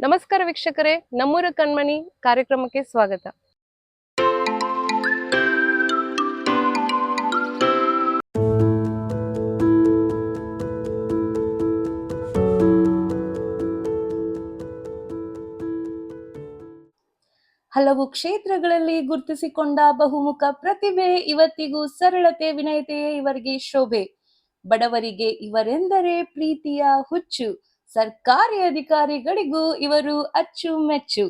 ನಮಸ್ಕಾರ ವೀಕ್ಷಕರೇ, ನಮ್ಮೂರ ಕಣ್ಮಣಿ ಕಾರ್ಯಕ್ರಮಕ್ಕೆ ಸ್ವಾಗತ. ಹಲವು ಕ್ಷೇತ್ರಗಳಲ್ಲಿ ಗುರುತಿಸಿಕೊಂಡ ಬಹುಮುಖ ಪ್ರತಿಭೆ, ಇವತ್ತಿಗೂ ಸರಳತೆ ವಿನಯತೆಯೇ ಇವರಿಗೆ ಶೋಭೆ. ಬಡವರಿಗೆ ಇವರೆಂದರೆ ಪ್ರೀತಿಯ ಹುಚ್ಚು, ಸರ್ಕಾರಿ ಅಧಿಕಾರಿಗಳಿಗೂ ಇವರು ಅಚ್ಚುಮೆಚ್ಚು.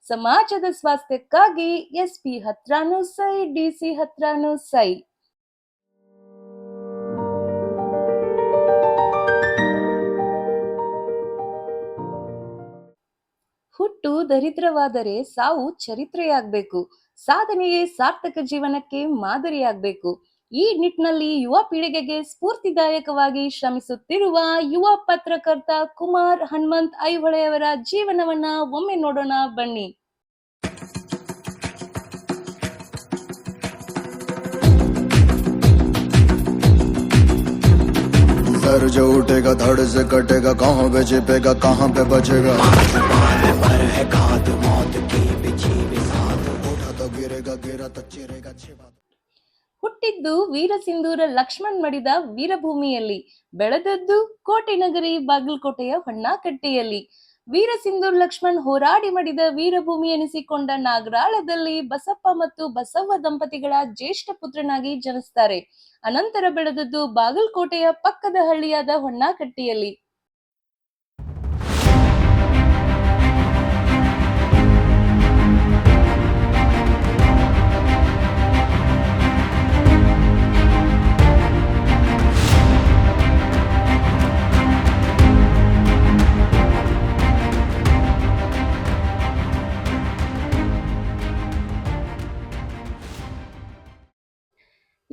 ಸಮಾಜದ ಸ್ವಾಸ್ಥ್ಯಕ್ಕಾಗಿ SP ಹತ್ರಾನು ಸೈ, DC ಹತ್ರಾನು ಸೈ. ಹುಟ್ಟು ದರಿದ್ರವಾದರೆ ಸಾವು ಚರಿತ್ರೆಯಾಗಬೇಕು, ಸಾಧನೆಯೇ ಸಾರ್ಥಕ ಜೀವನಕ್ಕೆ ಮಾದರಿಯಾಗಬೇಕು. ಈ ನಿಟ್ಟಿನಲ್ಲಿ ಯುವ ಪೀಳಿಗೆಗೆ ಸ್ಫೂರ್ತಿದಾಯಕವಾಗಿ ಶ್ರಮಿಸುತ್ತಿರುವ ಯುವ ಪತ್ರಕರ್ತ ಕುಮಾರ್ ಹನುಮಂತ್ ಐಹೊಳೆಯವರ ಜೀವನವನ್ನ ಒಮ್ಮೆ ನೋಡೋಣ ಬನ್ನಿ. सर जो उठेगा धड़ से कटेगा, कहाँ पे छिपेगा कहाँ पे बचेगा, है घात मौत की बिछी बिसात, उठा तो गिरेगा गिरा तो चिरेगा छिपा. ಹುಟ್ಟಿದ್ದು ವೀರಸಿಂಧೂರ ಲಕ್ಷ್ಮಣ್ ಮಡಿದ ವೀರಭೂಮಿಯಲ್ಲಿ, ಬೆಳೆದದ್ದು ಕೋಟೆ ನಗರಿ ಬಾಗಲಕೋಟೆಯ ಹೊನ್ನಾಕಟ್ಟಿಯಲ್ಲಿ. ವೀರಸಿಂಧೂರ್ ಲಕ್ಷ್ಮಣ್ ಹೋರಾಡಿ ಮಡಿದ ವೀರಭೂಮಿ ಎನಿಸಿಕೊಂಡ ನಾಗರಾಳದಲ್ಲಿ ಬಸಪ್ಪ ಮತ್ತು ಬಸವ್ವ ದಂಪತಿಗಳ ಜ್ಯೇಷ್ಠ ಪುತ್ರನಾಗಿ ಜನಿಸ್ತಾರೆ. ಅನಂತರ ಬೆಳೆದದ್ದು ಬಾಗಲಕೋಟೆಯ ಪಕ್ಕದ ಹಳ್ಳಿಯಾದ ಹೊನ್ನಾಕಟ್ಟಿಯಲ್ಲಿ.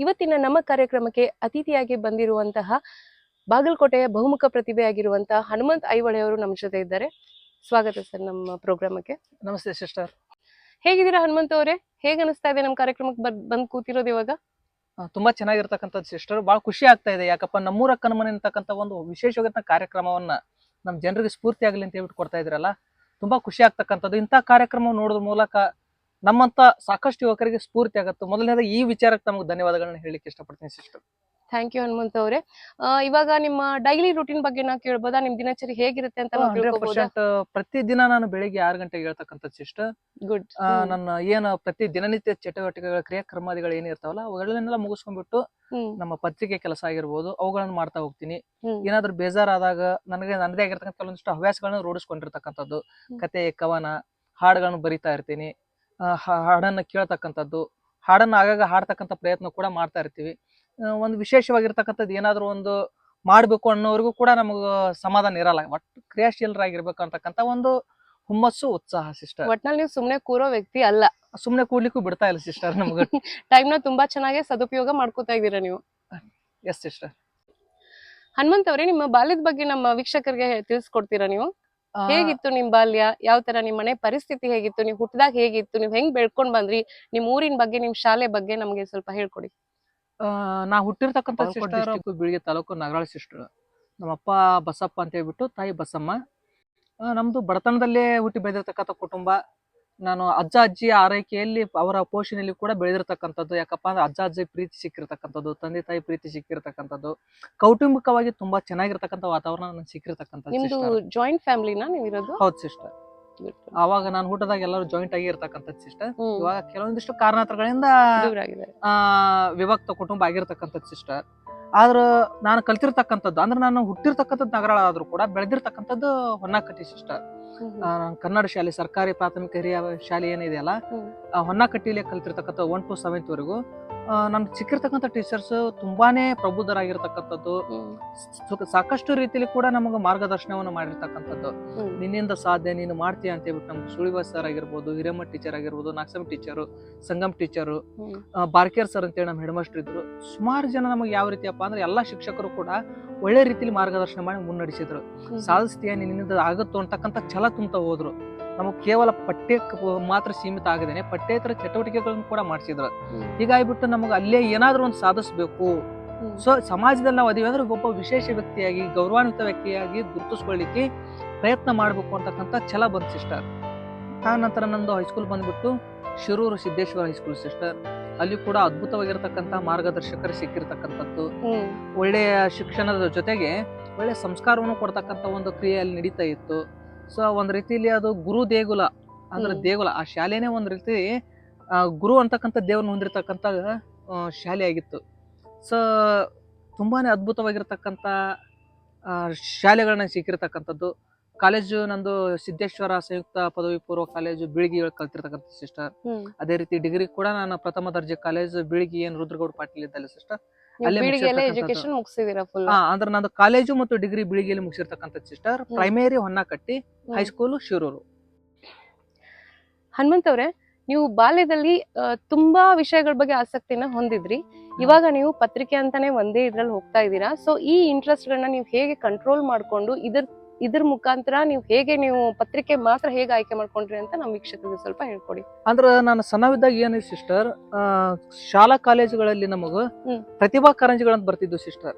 ಇವತ್ತಿನ ನಮ್ಮ ಕಾರ್ಯಕ್ರಮಕ್ಕೆ ಅತಿಥಿಯಾಗಿ ಬಂದಿರುವಂತಹ ಬಾಗಲಕೋಟೆಯ ಬಹುಮುಖ ಪ್ರತಿಭೆಯಾಗಿರುವಂತಹ ಹನುಮಂತ್ ಐಹೊಳೆಯವರು ನಮ್ಮ ಜೊತೆ ಇದ್ದಾರೆ. ಸ್ವಾಗತ ಸರ್ ನಮ್ಮ ಪ್ರೋಗ್ರಾಮಕ್ಕೆ. ನಮಸ್ತೆ ಸಿಸ್ಟರ್. ಹೇಗಿದ್ದೀರಾ ಹನುಮಂತ್ ಅವರೇ? ಹೇಗೆ ಅನಿಸ್ತಾ ಇದೆ ನಮ್ಮ ಕಾರ್ಯಕ್ರಮಕ್ಕೆ ಬಂದು ಕೂತಿರೋದು ಇವಾಗ? ತುಂಬಾ ಚೆನ್ನಾಗಿರ್ತಕ್ಕಂಥದ್ದು ಸಿಸ್ಟರ್. ಬಹಳ ಖುಷಿ ಆಗ್ತಾ ಇದೆ. ಯಾಕಪ್ಪ, ನಮ್ಮೂರ ಕಣ್ಮನೆ ಅಂತಕ್ಕಂಥ ಒಂದು ವಿಶೇಷವಾದ ಕಾರ್ಯಕ್ರಮವನ್ನ ನಮ್ಮ ಜನರಿಗೆ ಸ್ಫೂರ್ತಿ ಆಗಲಿ ಅಂತ ಹೇಳ್ಬಿಟ್ಟು ಕೊಡ್ತಾ ಇದ್ರಲ್ಲ, ತುಂಬಾ ಖುಷಿ ಆಗ್ತಕ್ಕಂಥದ್ದು. ಇಂಥ ಕಾರ್ಯಕ್ರಮ ನೋಡೋದ್ರ ಮೂಲಕ ನಮ್ಮಂತ ಸಾಕಷ್ಟು ಯುವಕರಿಗೆ ಸ್ಫೂರ್ತಿ ಆಗುತ್ತೆ. ಮೊದಲನೇದ ಈ ವಿಚಾರಕ್ಕೆ ನಮಗೆ ಧನ್ಯವಾದಗಳನ್ನ ಹೇಳಲಿಕ್ಕೆ ಇಷ್ಟಪಡ್ತೀನಿ ಸಿಸ್ಟರ್. ಥ್ಯಾಂಕ್ ಯು ಹನುಮಂತ್ ಅವರೇ. ಇವಾಗ ನಿಮ್ಮ ಡೈಲಿ ರೂಟೀನ್ ಬಗ್ಗೆ ನಾವು ಕೇಳ್ಬೋದಾ? ನಿಮ್ ದಿನಚರಿ ಹೇಗಿರುತ್ತೆ ಅಂತ? 100% ಪ್ರತಿದಿನ ನಾನು ಬೆಳಿಗ್ಗೆ 6 ಗಂಟೆಗೆ ಹೇಳ್ತಕ್ಕಂಥದ್ದು ಸಿಸ್ಟರ್. ಗುಡ್. ನನ್ನ ಏನು ಪ್ರತಿ ದಿನನಿತ್ಯ ಚಟುವಟಿಕೆಗಳ ಕ್ರಿಯಾಕ್ರಮಾದಿಗಳು ಏನಿರ್ತಾವಲ್ಲ ಅವುಗಳನ್ನೆಲ್ಲ ಮುಗಿಸ್ಕೊಂಡ್ಬಿಟ್ಟು ನಮ್ಮ ಪತ್ರಿಕೆ ಕೆಲಸ ಆಗಿರ್ಬೋದು ಅವುಗಳನ್ನ ಮಾಡ್ತಾ ಹೋಗ್ತೀನಿ. ಏನಾದ್ರೂ ಬೇಜಾರಾದಾಗ ನನ್ನದೇ ಆಗಿರ್ತಕ್ಕಂಥ ಕೆಲವೊಂದಿಷ್ಟು ಹವ್ಯಾಸಗಳನ್ನ ರೂಢಿಸ್ಕೊಂಡಿರ್ತಕ್ಕಂಥದ್ದು, ಕತೆ, ಕವನ, ಹಾಡುಗಳನ್ನ ಬರಿತಾ ಇರ್ತೀನಿ. ಹಾಡನ್ನ ಕೇಳ್ತಕ್ಕಂಥದ್ದು, ಹಾಡನ್ನ ಆಗಾಗ ಹಾಡ್ತಕ್ಕಂಥ ಪ್ರಯತ್ನ ಕೂಡ ಮಾಡ್ತಾ ಇರ್ತೀವಿ. ಒಂದು ವಿಶೇಷವಾಗಿರ್ತಕ್ಕಂಥದ್ದು ಏನಾದ್ರು ಒಂದು ಮಾಡ್ಬೇಕು ಅನ್ನೋವರೆಗೂ ಕೂಡ ನಮಗ ಸಮಾಧಾನ ಇರಲ್ಲ. ಒಟ್ಟು ಕ್ರಿಯಾಶೀಲರಾಗಿರ್ಬೇಕು ಅಂತಕ್ಕಂಥ ಒಂದು ಹುಮ್ಮಸ್ಸು, ಉತ್ಸಾಹ ಸಿಸ್ಟರ್. ಒಟ್ನಲ್ಲಿ ನೀವು ಸುಮ್ನೆ ಕೂರೋ ವ್ಯಕ್ತಿ ಅಲ್ಲ. ಸುಮ್ನೆ ಕೂಡ್ಲಿಕ್ಕೂ ಬಿಡ್ತಾ ಇಲ್ಲ ಸಿಸ್ಟರ್. ನಮ್ಗೆ ಟೈಮ್ ನ ತುಂಬಾ ಚೆನ್ನಾಗಿ ಸದುಪಯೋಗ ಮಾಡ್ಕೋತಾ ಇದ್ದೀರಾ ನೀವು. S sister. ಹನುಮಂತ್ ಅವರೇ, ನಿಮ್ಮ ಬಾಲ್ಯದ ಬಗ್ಗೆ ನಮ್ಮ ವೀಕ್ಷಕರಿಗೆ ತಿಳಿಸ್ಕೊಡ್ತೀರಾ ನೀವು? ಹೇಗಿತ್ತು ನಿಮ್ ಬಾಲ್ಯ? ಯಾವ ತರ ನಿಮ್ ಮನೆ ಪರಿಸ್ಥಿತಿ ಹೇಗಿತ್ತು? ನೀವು ಹುಟ್ಟಿದಾಗ ಹೇಗಿತ್ತು? ನೀವ್ ಹೆಂಗ್ ಬೆಳ್ಕೊಂಡ್ ಬಂದ್ರಿ? ನಿಮ್ ಊರಿನ ಬಗ್ಗೆ, ನಿಮ್ ಶಾಲೆ ಬಗ್ಗೆ ನಮ್ಗೆ ಸ್ವಲ್ಪ ಹೇಳ್ಕೊಡಿ. ನಾ ಹುಟ್ಟಿರ್ತಕ್ಕಂಥ ಡಿಸ್ಟ್ರಿಕ್ಟ್ ಬೀಳಿಗೆ ತಾಲೂಕು ನಾಗರಾಳ ಸಿಸ್ಟರ್. ನಮ್ಮಪ್ಪ ಬಸಪ್ಪ ಅಂತ ಹೇಳ್ಬಿಟ್ಟು, ತಾಯಿ ಬಸಮ್ಮ. ನಮ್ದು ಬಡತನದಲ್ಲೇ ಹುಟ್ಟಿ ಬೆಳೆದಿರ್ತಕ್ಕಂಥ ಕುಟುಂಬ. ನಾನು ಅಜ್ಜ ಅಜ್ಜಿಯ ಆರೈಕೆಯಲ್ಲಿ, ಅವರ ಪೋಷಣೆಯಲ್ಲಿ ಕೂಡ ಬೆಳೆದಿರ್ತಕ್ಕಂಥದ್ದು. ಯಾಕಪ್ಪ ಅಂದ್ರೆ ಅಜ್ಜ ಅಜ್ಜಿ ಪ್ರೀತಿ ಸಿಕ್ಕಿರ್ತಕ್ಕಂಥದ್ದು, ತಂದೆ ತಾಯಿ ಪ್ರೀತಿ ಸಿಕ್ಕಿರ್ತಕ್ಕಂಥದ್ದು, ಕೌಟುಂಬಿಕವಾಗಿ ತುಂಬಾ ಚೆನ್ನಾಗಿರ್ತಕ್ಕಂಥ ವಾತಾವರಣ ನನಗೆ ಸಿಕ್ಕಿರ್ತಕ್ಕಂಥದ್ದು. ನಿಮ್ದು ಜಾಯಿಂಟ್ ಫ್ಯಾಮಿಲಿನಾ ನೀವು ಇರೋದು? ಹೌದು ಸಿಸ್ಟರ್. ಅವಾಗ ನಾನು ಹುಟ್ಟದಾಗ ಎಲ್ಲರೂ ಜಾಯಿಂಟ್ ಆಗಿ ಇರ್ತಕ್ಕಂಥದ್ದು ಸಿಸ್ಟರ್. ಇವಾಗ ಕೆಲವೊಂದಿಷ್ಟು ಕಾರಣಾಂತರಗಳಿಂದ ವಿಭಕ್ತ ಕುಟುಂಬ ಆಗಿರ್ತಕ್ಕಂಥದ್ದು ಸಿಸ್ಟರ್. ಆದ್ರ ನಾನು ಕಲ್ತಿರ್ತಕ್ಕಂಥದ್ದು ಅಂದ್ರೆ ನಾನು ಹುಟ್ಟಿರ್ತಕ್ಕಂಥದ್ದು ನಗರ ಆದ್ರೂ ಕೂಡ ಬೆಳೆದಿರ್ತಕ್ಕಂಥದ್ದು ಹೊನ್ನಾಕಟ್ಟಿ ಸಿಸ್ಟರ್. ಕನ್ನಡ ಶಾಲೆ, ಸರ್ಕಾರಿ ಪ್ರಾಥಮಿಕ ಹಿರಿಯ ಶಾಲೆ ಏನಿದೆಯಲ್ಲ, ಹೊನ್ನಾಕಟ್ಟಿಲೇ ಕಲ್ತಿರ್ತಕ್ಕಂಥ 1 to 7th ವರೆಗೂ. ನಮ್ಗೆ ಸಿಕ್ಕಿರ್ತಕ್ಕಂಥ ಟೀಚರ್ಸ್ ತುಂಬಾನೇ ಪ್ರಬುದ್ಧರಾಗಿರ್ತಕ್ಕಂಥದ್ದು. ಸಾಕಷ್ಟು ರೀತಿಯಲ್ಲಿ ಕೂಡ ನಮಗೆ ಮಾರ್ಗದರ್ಶನವನ್ನು ಮಾಡಿರ್ತಕ್ಕಂಥದ್ದು. ನಿನ್ನಿಂದ ಸಾಧ್ಯ, ನೀನು ಮಾಡ್ತೀಯ ಅಂತ ಹೇಳ್ಬಿಟ್ಟು ನಮ್ಗೆ ಸುಳಿವ ಸರ್ ಆಗಿರ್ಬೋದು, ಹಿರೇಮಠ ಟೀಚರ್ ಆಗಿರ್ಬೋದು, ನಾಗಸಮ್ teacher, Sangam teacher, Barker sir ಅಂತೇಳಿ ನಮ್ಮ ಹೆಡ್ ಮಾಸ್ಟರ್ ಇದ್ರು. ಸುಮಾರು ಜನ ನಮಗೆ ಯಾವ ರೀತಿಯಪ್ಪ ಅಂದ್ರೆ ಎಲ್ಲಾ ಶಿಕ್ಷಕರು ಕೂಡ ಒಳ್ಳೆ ರೀತಿಯಲ್ಲಿ ಮಾರ್ಗದರ್ಶನ ಮಾಡಿ ಮುನ್ನಡೆಸಿದ್ರು. ಸಾಧಿಸ್ತೀಯ, ನಿನ್ನಿಂದ ಆಗುತ್ತೋ ಅಂತಕ್ಕಂಥ ಛಲ ತುಂಬ್ತಾ ಹೋದ್ರು. ನಮಗ್ ಕೇವಲ ಪಠ್ಯಕ್ಕೆ ಮಾತ್ರ ಸೀಮಿತ ಆಗದೇನೆ ಪಠ್ಯೇತರ ಚಟುವಟಿಕೆಗಳನ್ನು ಕೂಡ ಮಾಡಿಸಿದ್ರು. ಹೀಗಾಗಿಬಿಟ್ಟು ನಮಗೆ ಅಲ್ಲೇ ಏನಾದ್ರೂ ಒಂದು ಸಾಧಿಸ್ಬೇಕು. ಸೊ ಸಮಾಜದಲ್ಲಿ ನಾವು ಅದೀವಿ ಅಂದ್ರೆ ಒಬ್ಬ ವಿಶೇಷ ವ್ಯಕ್ತಿಯಾಗಿ, ಗೌರವಾನ್ವಿತ ವ್ಯಕ್ತಿಯಾಗಿ ಗುರುತಿಸ್ಕೊಳ್ಳಿಕ್ಕೆ ಪ್ರಯತ್ನ ಮಾಡ್ಬೇಕು ಅಂತಕ್ಕಂಥ ಛಲ ಬಂತು ಸಿಸ್ಟರ್. ಆ ನಂತರ ನಂದು ಹೈಸ್ಕೂಲ್ ಬಂದ್ಬಿಟ್ಟು ಶಿರೂರು ಸಿದ್ದೇಶ್ವರ ಹೈಸ್ಕೂಲ್ ಸಿಸ್ಟರ್. ಅಲ್ಲಿ ಕೂಡ ಅದ್ಭುತವಾಗಿರ್ತಕ್ಕಂಥ ಮಾರ್ಗದರ್ಶಕರು ಸಿಕ್ಕಿರ್ತಕ್ಕಂಥದ್ದು, ಒಳ್ಳೆಯ ಶಿಕ್ಷಣದ ಜೊತೆಗೆ ಒಳ್ಳೆ ಸಂಸ್ಕಾರವನ್ನು ಕೊಡ್ತಕ್ಕಂಥ ಒಂದು ಕ್ರಿಯೆ ಅಲ್ಲಿ ನಡೀತಾ ಇತ್ತು. ಸೊ ಒಂದ್ ರೀತಿಲಿ ಅದು ಗುರು ದೇಗುಲ ಅಂದ್ರೆ ದೇಗುಲ, ಆ ಶಾಲೆನೇ ಒಂದ್ ರೀತಿ ಗುರು ಅಂತಕ್ಕಂಥ ದೇವ್ರನ್ನ ಹೊಂದಿರತಕ್ಕಂಥ ಶಾಲೆ ಆಗಿತ್ತು. ಸೊ ತುಂಬಾನೇ ಅದ್ಭುತವಾಗಿರ್ತಕ್ಕಂಥ ಶಾಲೆಗಳನ್ನ ಸಿಕ್ಕಿರ್ತಕ್ಕಂಥದ್ದು. ಕಾಲೇಜು ನಂದು ಸಿದ್ದೇಶ್ವರ ಸಂಯುಕ್ತ ಪದವಿ ಪೂರ್ವ ಕಾಲೇಜು ಬೀಳ್ಗಿ ಕಲ್ತಿರ್ತಕ್ಕಂಥ ಸಿಸ್ಟರ್. ಅದೇ ರೀತಿ ಡಿಗ್ರಿ ಕೂಡ ನಾನು ಪ್ರಥಮ ದರ್ಜೆ ಕಾಲೇಜ್ ಬೀಳ್ಗಿ ರುದ್ರಗೌಡ ಪಾಟೀಲ್ ಇದ್ದಲ್ಲ ಸಿಸ್ಟರ್, ಅಂದ್ರೆ ನಂದು ಕಾಲೇಜು ಮತ್ತು ಡಿಗ್ರಿ ಬೀಳ್ಗಿಯಲ್ಲಿ ಮುಗಿಸಿರ್ತಕ್ಕಂಥ sister. Primary Honnakatti, high school Shiroor. Hanumanth ಅವ್ರೆ, ನೀವು ಬಾಲ್ಯದಲ್ಲಿ ತುಂಬಾ ವಿಷಯಗಳ ಬಗ್ಗೆ ಆಸಕ್ತಿನ ಹೊಂದಿದ್ರಿ. ಇವಾಗ ನೀವು ಪತ್ರಿಕೆ ಅಂತಾನೆ ಒಂದೇ ಇದ್ರಲ್ಲಿ ಹೋಗ್ತಾ ಇದ್ದೀರಾ. ಸೊ ಈ ಇಂಟ್ರೆಸ್ಟ್ ಗಳನ್ನ ನೀವು ಹೇಗೆ ಕಂಟ್ರೋಲ್ ಮಾಡ್ಕೊಂಡು ಇದ್ರ ಮುಖಾಂತರ ನೀವು ಪತ್ರಿಕೆ ಮಾತ್ರ ಹೇಗೆ ಆಯ್ಕೆ ಮಾಡ್ಕೊಂಡ್ರಿ ಅಂತ ನಮ್ಮ ವೀಕ್ಷಕರಿಗೆ ಸ್ವಲ್ಪ ಹೇಳ್ಕೊಡಿ. ಅಂದ್ರ ನಾನು ಸಣ್ಣವಿದ್ದಾಗ ಏನಿದೆ ಸಿಸ್ಟರ್, ಶಾಲಾ ಕಾಲೇಜುಗಳಲ್ಲಿ ನಮಗ ಪ್ರತಿಭಾ ಕಾರಂಜಿಗಳಂತ ಬರ್ತಿದ್ವು ಸಿಸ್ಟರ್.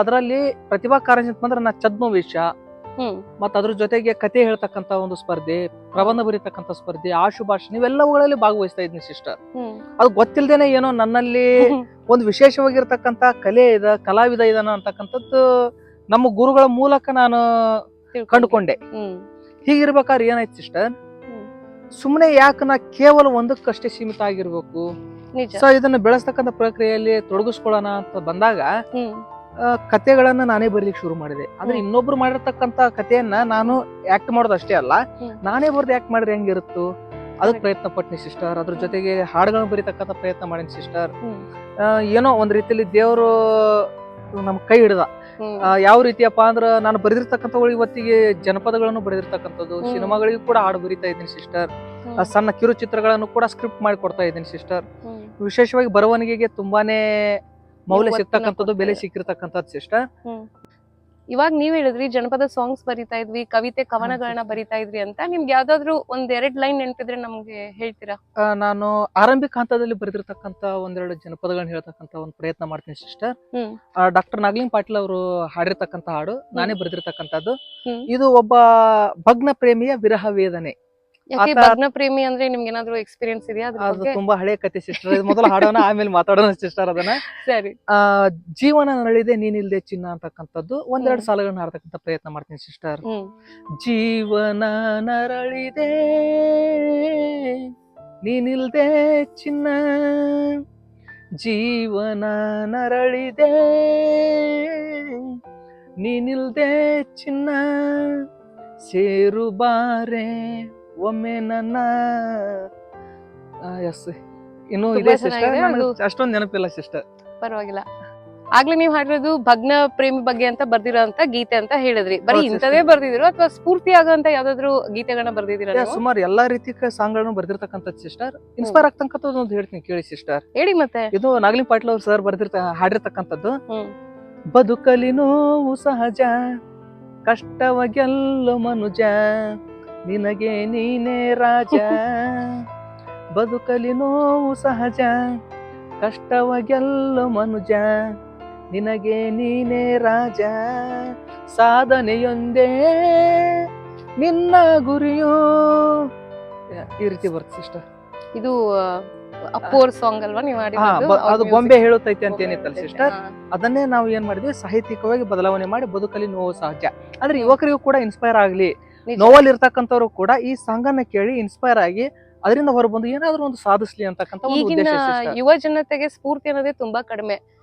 ಅದರಲ್ಲಿ ಪ್ರತಿಭಾ ಕಾರಂಜಿ ಅಂತಂದ್ರೆ ನಾ ಛದ್ಮವೇಷ ಮತ್ತ ಅದ್ರ ಜೊತೆಗೆ ಕತೆ ಹೇಳ್ತಕ್ಕಂತ ಒಂದು ಸ್ಪರ್ಧೆ, ಪ್ರಬಂಧ ಬರೀತಕ್ಕಂತ ಸ್ಪರ್ಧೆ, ಆಶುಭಾಷಣ ಇವೆಲ್ಲವುಗಳಲ್ಲಿ ಭಾಗವಹಿಸ್ತಾ ಇದ್ನಿ ಸಿಸ್ಟರ್. ಅದು ಗೊತ್ತಿಲ್ದೇನೆ ಏನೋ ನನ್ನಲ್ಲಿ ಒಂದು ವಿಶೇಷವಾಗಿರ್ತಕ್ಕಂತ ಕಲೆ ಇದೆ, ಕಲಾವಿದ ಇದಾನ ಅಂತಕ್ಕಂಥದ್ದು ನಮ್ಮ ಗುರುಗಳ ಮೂಲಕ ನಾನು ಕಂಡುಕೊಂಡೆ. ಹೀಗಿರ್ಬೇಕಾದ್ರೆ ಏನಾಯ್ತು ಸಿಸ್ಟರ್, ಸುಮ್ನೆ ಯಾಕೆ ನಾ ಕೇವಲ ಒಂದಕ್ಕಷ್ಟೇ ಸೀಮಿತ ಆಗಿರ್ಬೇಕು, ಸೊ ಇದನ್ನ ಬೆಳೆಸ್ತಕ್ಕಂಥ ಪ್ರಕ್ರಿಯೆಯಲ್ಲಿ ತೊಡಗಿಸ್ಕೊಳ್ಳೋಣ ಅಂತ ಬಂದಾಗ ಕತೆಗಳನ್ನ ನಾನೇ ಬರೀಲಿಕ್ಕೆ ಶುರು ಮಾಡಿದೆ. ಅಂದ್ರೆ ಇನ್ನೊಬ್ರು ಮಾಡಿರ್ತಕ್ಕಂತ ಕಥೆಯನ್ನ ನಾನು ಆಕ್ಟ್ ಮಾಡೋದು ಅಷ್ಟೇ ಅಲ್ಲ, ನಾನೇ ಬರ್ದು ಆಕ್ಟ್ ಮಾಡಿದ್ರೆ ಹೆಂಗಿರುತ್ತೋ ಅದಕ್ಕೆ ಪ್ರಯತ್ನ ಪಟ್ನಿ ಸಿಸ್ಟರ್. ಅದ್ರ ಜೊತೆಗೆ ಹಾಡುಗಳನ್ನ ಬರೀತಕ್ಕಂಥ ಪ್ರಯತ್ನ ಮಾಡೀನಿ ಸಿಸ್ಟರ್. ಏನೋ ಒಂದ್ ರೀತಿಯಲ್ಲಿ ದೇವರು ನಮ್ ಕೈ ಹಿಡ್ದ. ಯಾವ ರೀತಿಯಪ್ಪ ಅಂದ್ರ ನಾನು ಬರೆದಿರ್ತಕ್ಕಂಥ ಇವತ್ತಿಗೆ ಜನಪದಗಳನ್ನು ಬರೆದಿರ್ತಕ್ಕಂಥದ್ದು, ಸಿನಿಮಾಗಳಿಗೂ ಕೂಡ ಹಾಡು ಬರೀತಾ ಇದ್ದೀನಿ ಸಿಸ್ಟರ್. ಸಣ್ಣ ಕಿರುಚಿತ್ರಗಳನ್ನು ಕೂಡ ಸ್ಕ್ರಿಪ್ಟ್ ಮಾಡಿ ಕೊಡ್ತಾ ಇದ್ದೀನಿ ಸಿಸ್ಟರ್. ವಿಶೇಷವಾಗಿ ಬರವಣಿಗೆಗೆ ತುಂಬಾನೇ ಮೌಲ್ಯ ಸಿಗ್ತಕ್ಕಂಥದ್ದು, ಬೆಲೆ ಸಿಕ್ಕಿರ್ತಕ್ಕಂಥದ್ದು ಸಿಸ್ಟರ್. ಇವಾಗ ನೀವ್ ಹೇಳಿದ್ರಿ ಜನಪದ ಸಾಂಗ್ಸ್ ಬರಿತಾ ಇದ್ವಿ, ಕವಿತೆ ಕವನಗಳನ್ನ ಬರಿತಾ ಇದ್ರಿ ಅಂತ. ನಿಮ್ಗೆ ಯಾವ್ದಾದ್ರು ಒಂದೆರಡ್ ಲೈನ್ ನೆನಪಿದ್ರೆ ನಮ್ಗೆ ಹೇಳ್ತೀರಾ? ನಾನು ಆರಂಭಿಕ ಹಂತದಲ್ಲಿ ಬರೆದಿರ್ತಕ್ಕಂಥ ಒಂದೆರಡು ಜನಪದಗಳನ್ನ ಹೇಳ್ತಕ್ಕಂಥ ಒಂದು ಪ್ರಯತ್ನ ಮಾಡ್ತೀನಿ ಸಿಸ್ಟರ್. ಡಾಕ್ಟರ್ ನಾಗಲಿಂಗ್ ಪಾಟೀಲ್ ಅವರು ಹಾಡಿರ್ತಕ್ಕಂಥ ಹಾಡು ನಾನೇ ಬರೆದಿರ್ತಕ್ಕಂಥದ್ದು. ಇದು ಒಬ್ಬ ಭಗ್ನ ಪ್ರೇಮಿಯ ವಿರಹ ವೇದನೆ. ಭಗ್ನ ಪ್ರೇಮಿ ಅಂದ್ರೆ ನಿಮ್ಗೆ ಏನಾದ್ರು ಎಕ್ಸ್ಪೀರಿಯನ್ಸ್ ಇದೆಯಾ? ಅದು ತುಂಬಾ ಹಳೆ ಕತೆ ಸಿಸ್ಟರ್. ಮೊದಲು ಹಾಡೋಣ, ಆಮೇಲೆ ಮಾತಾಡೋಣ ಸಿಸ್ಟರ್ ಅದನ್ನ. ಸರಿ. ಜೀವನ ನರಳಿದೆ ನೀನಿಲ್ದೆ ಚಿನ್ನ ಅಂತಕ್ಕಂಥದ್ದು ಒಂದೆರಡು ಸಾಲಗಳನ್ನ ಹಾಡ್ತಕ್ಕಂಥ ಪ್ರಯತ್ನ ಮಾಡ್ತೀನಿ ಸಿಸ್ಟರ್. ಜೀವನ ನರಳಿದೆ ನೀನಿಲ್ದೆ ಚಿನ್ನ, ಜೀವನ ನರಳಿದೆ ನೀನಿಲ್ದೆ ಚಿನ್ನ, ಸೇರು ಬಾರೆ ಒಮ್ಮೆ ನನ್ನ. ಇನ್ನು ಇದೆ ಸಿಸ್ಟರ್, ಅಷ್ಟೊಂದು ನೆನಪಿಲ್ಲ ಸಿಸ್ಟರ್. ಪರವಾಗಿಲ್ಲ. ಆಗ್ಲೇ ನೀವ್ ಹಾಡಿರೋದು ಭಗ್ನ ಪ್ರೇಮಿ ಬಗ್ಗೆ ಅಂತ ಬರ್ದಿರೋ ಅಂತ ಗೀತೆ ಅಂತ ಹೇಳಿದ್ರಿ. ಬರೀ ಇಂಥದೇ ಬರ್ದಿದ್ರು ಅಥವಾ ಸ್ಫೂರ್ತಿ ಆಗಂತ ಯಾವ್ದಾದ್ರು ಗೀತೆಗಳನ್ನ ಬರ್ದಿದ್ದೀರಾ? ಸುಮಾರು ಎಲ್ಲಾ ರೀತಿಯ ಸಾಂಗ್ ಗಳನ್ನು ಬರ್ದಿರ್ತಕ್ಕಂಥ ಸಿಸ್ಟರ್. ಇನ್ಸ್ಪೈರ್ ಆಗ್ತಕ್ಕಂಥದ್ದು ಒಂದು ಹೇಳ್ತೀನಿ ಕೇಳಿ ಸಿಸ್ಟರ್. ಹೇಳಿ ಮತ್ತೆ. ಇದು ನಾಗಲಿಂಗ್ ಪಾಟೀಲ್ ಅವ್ರು ಸರ್ ಹಾಡಿರ್ತಕ್ಕಂಥದ್ದು. ಬದುಕಲಿ ನೋವು ಸಹಜ, ಕಷ್ಟವ ಗೆಲ್ಲು ಮನುಜ, ನಿನಗೆ ನೀನೇ ರಾಜ. ಬದುಕಲಿ ನೋವು ಸಹಜ, ಕಷ್ಟವ ಗೆಲ್ಲು ಮನುಜ, ನಿನಗೆ ನೀನೇ ರಾಜ. ಸಾಧನೆಯೊಂದೇ ನಿನ್ನ ಗುರಿಯೋ. ಈ ರೀತಿ ಬರುತ್ತೆ ಸಿಸ್ಟರ್. ಇದು ಅಪ್ಪೋರ್ ಸಾಂಗ್ ಅಲ್ವಾ ನೀವು ಹಾಡಿರೋದು? ಅದು ಗೊಂಬೆ ಹೇಳುತ್ತೈತೆ ಅಂತ ಏನಿತ್ತಲ್ಲ ಸಿಸ್ಟರ್, ಅದನ್ನೇ ನಾವು ಏನ್ ಮಾಡಿದ್ವಿ, ಸಾಹಿತ್ಯಿಕವಾಗಿ ಬದಲಾವಣೆ ಮಾಡಿ ಬದುಕಲಿ ನೋವು ಸಹಜ. ಆದ್ರೆ ಯುವಕರಿಗೂ ಕೂಡ ಇನ್ಸ್ಪೈರ್ ಆಗ್ಲಿ, ನೋವಲ್ಲಿ ಇರ್ತಕ್ಕಂಥವ್ರು ಕೂಡ ಈ ಸಾಂಗ್ ಅನ್ನ ಕೇಳಿ ಇನ್ಸ್ಪೈರ್ ಆಗಿ ಅದರಿಂದ ಹೊರಬಂದು ಏನಾದ್ರೂ ಒಂದು ಸಾಧಿಸ್ಲಿ ಅಂತಕ್ಕಂಥ ಒಂದು ಉದ್ದೇಶ. ಯುವ ಜನತೆಗೆ ಸ್ಫೂರ್ತಿ ಅನ್ನೋದೇ ತುಂಬಾ ಕಡಿಮೆ.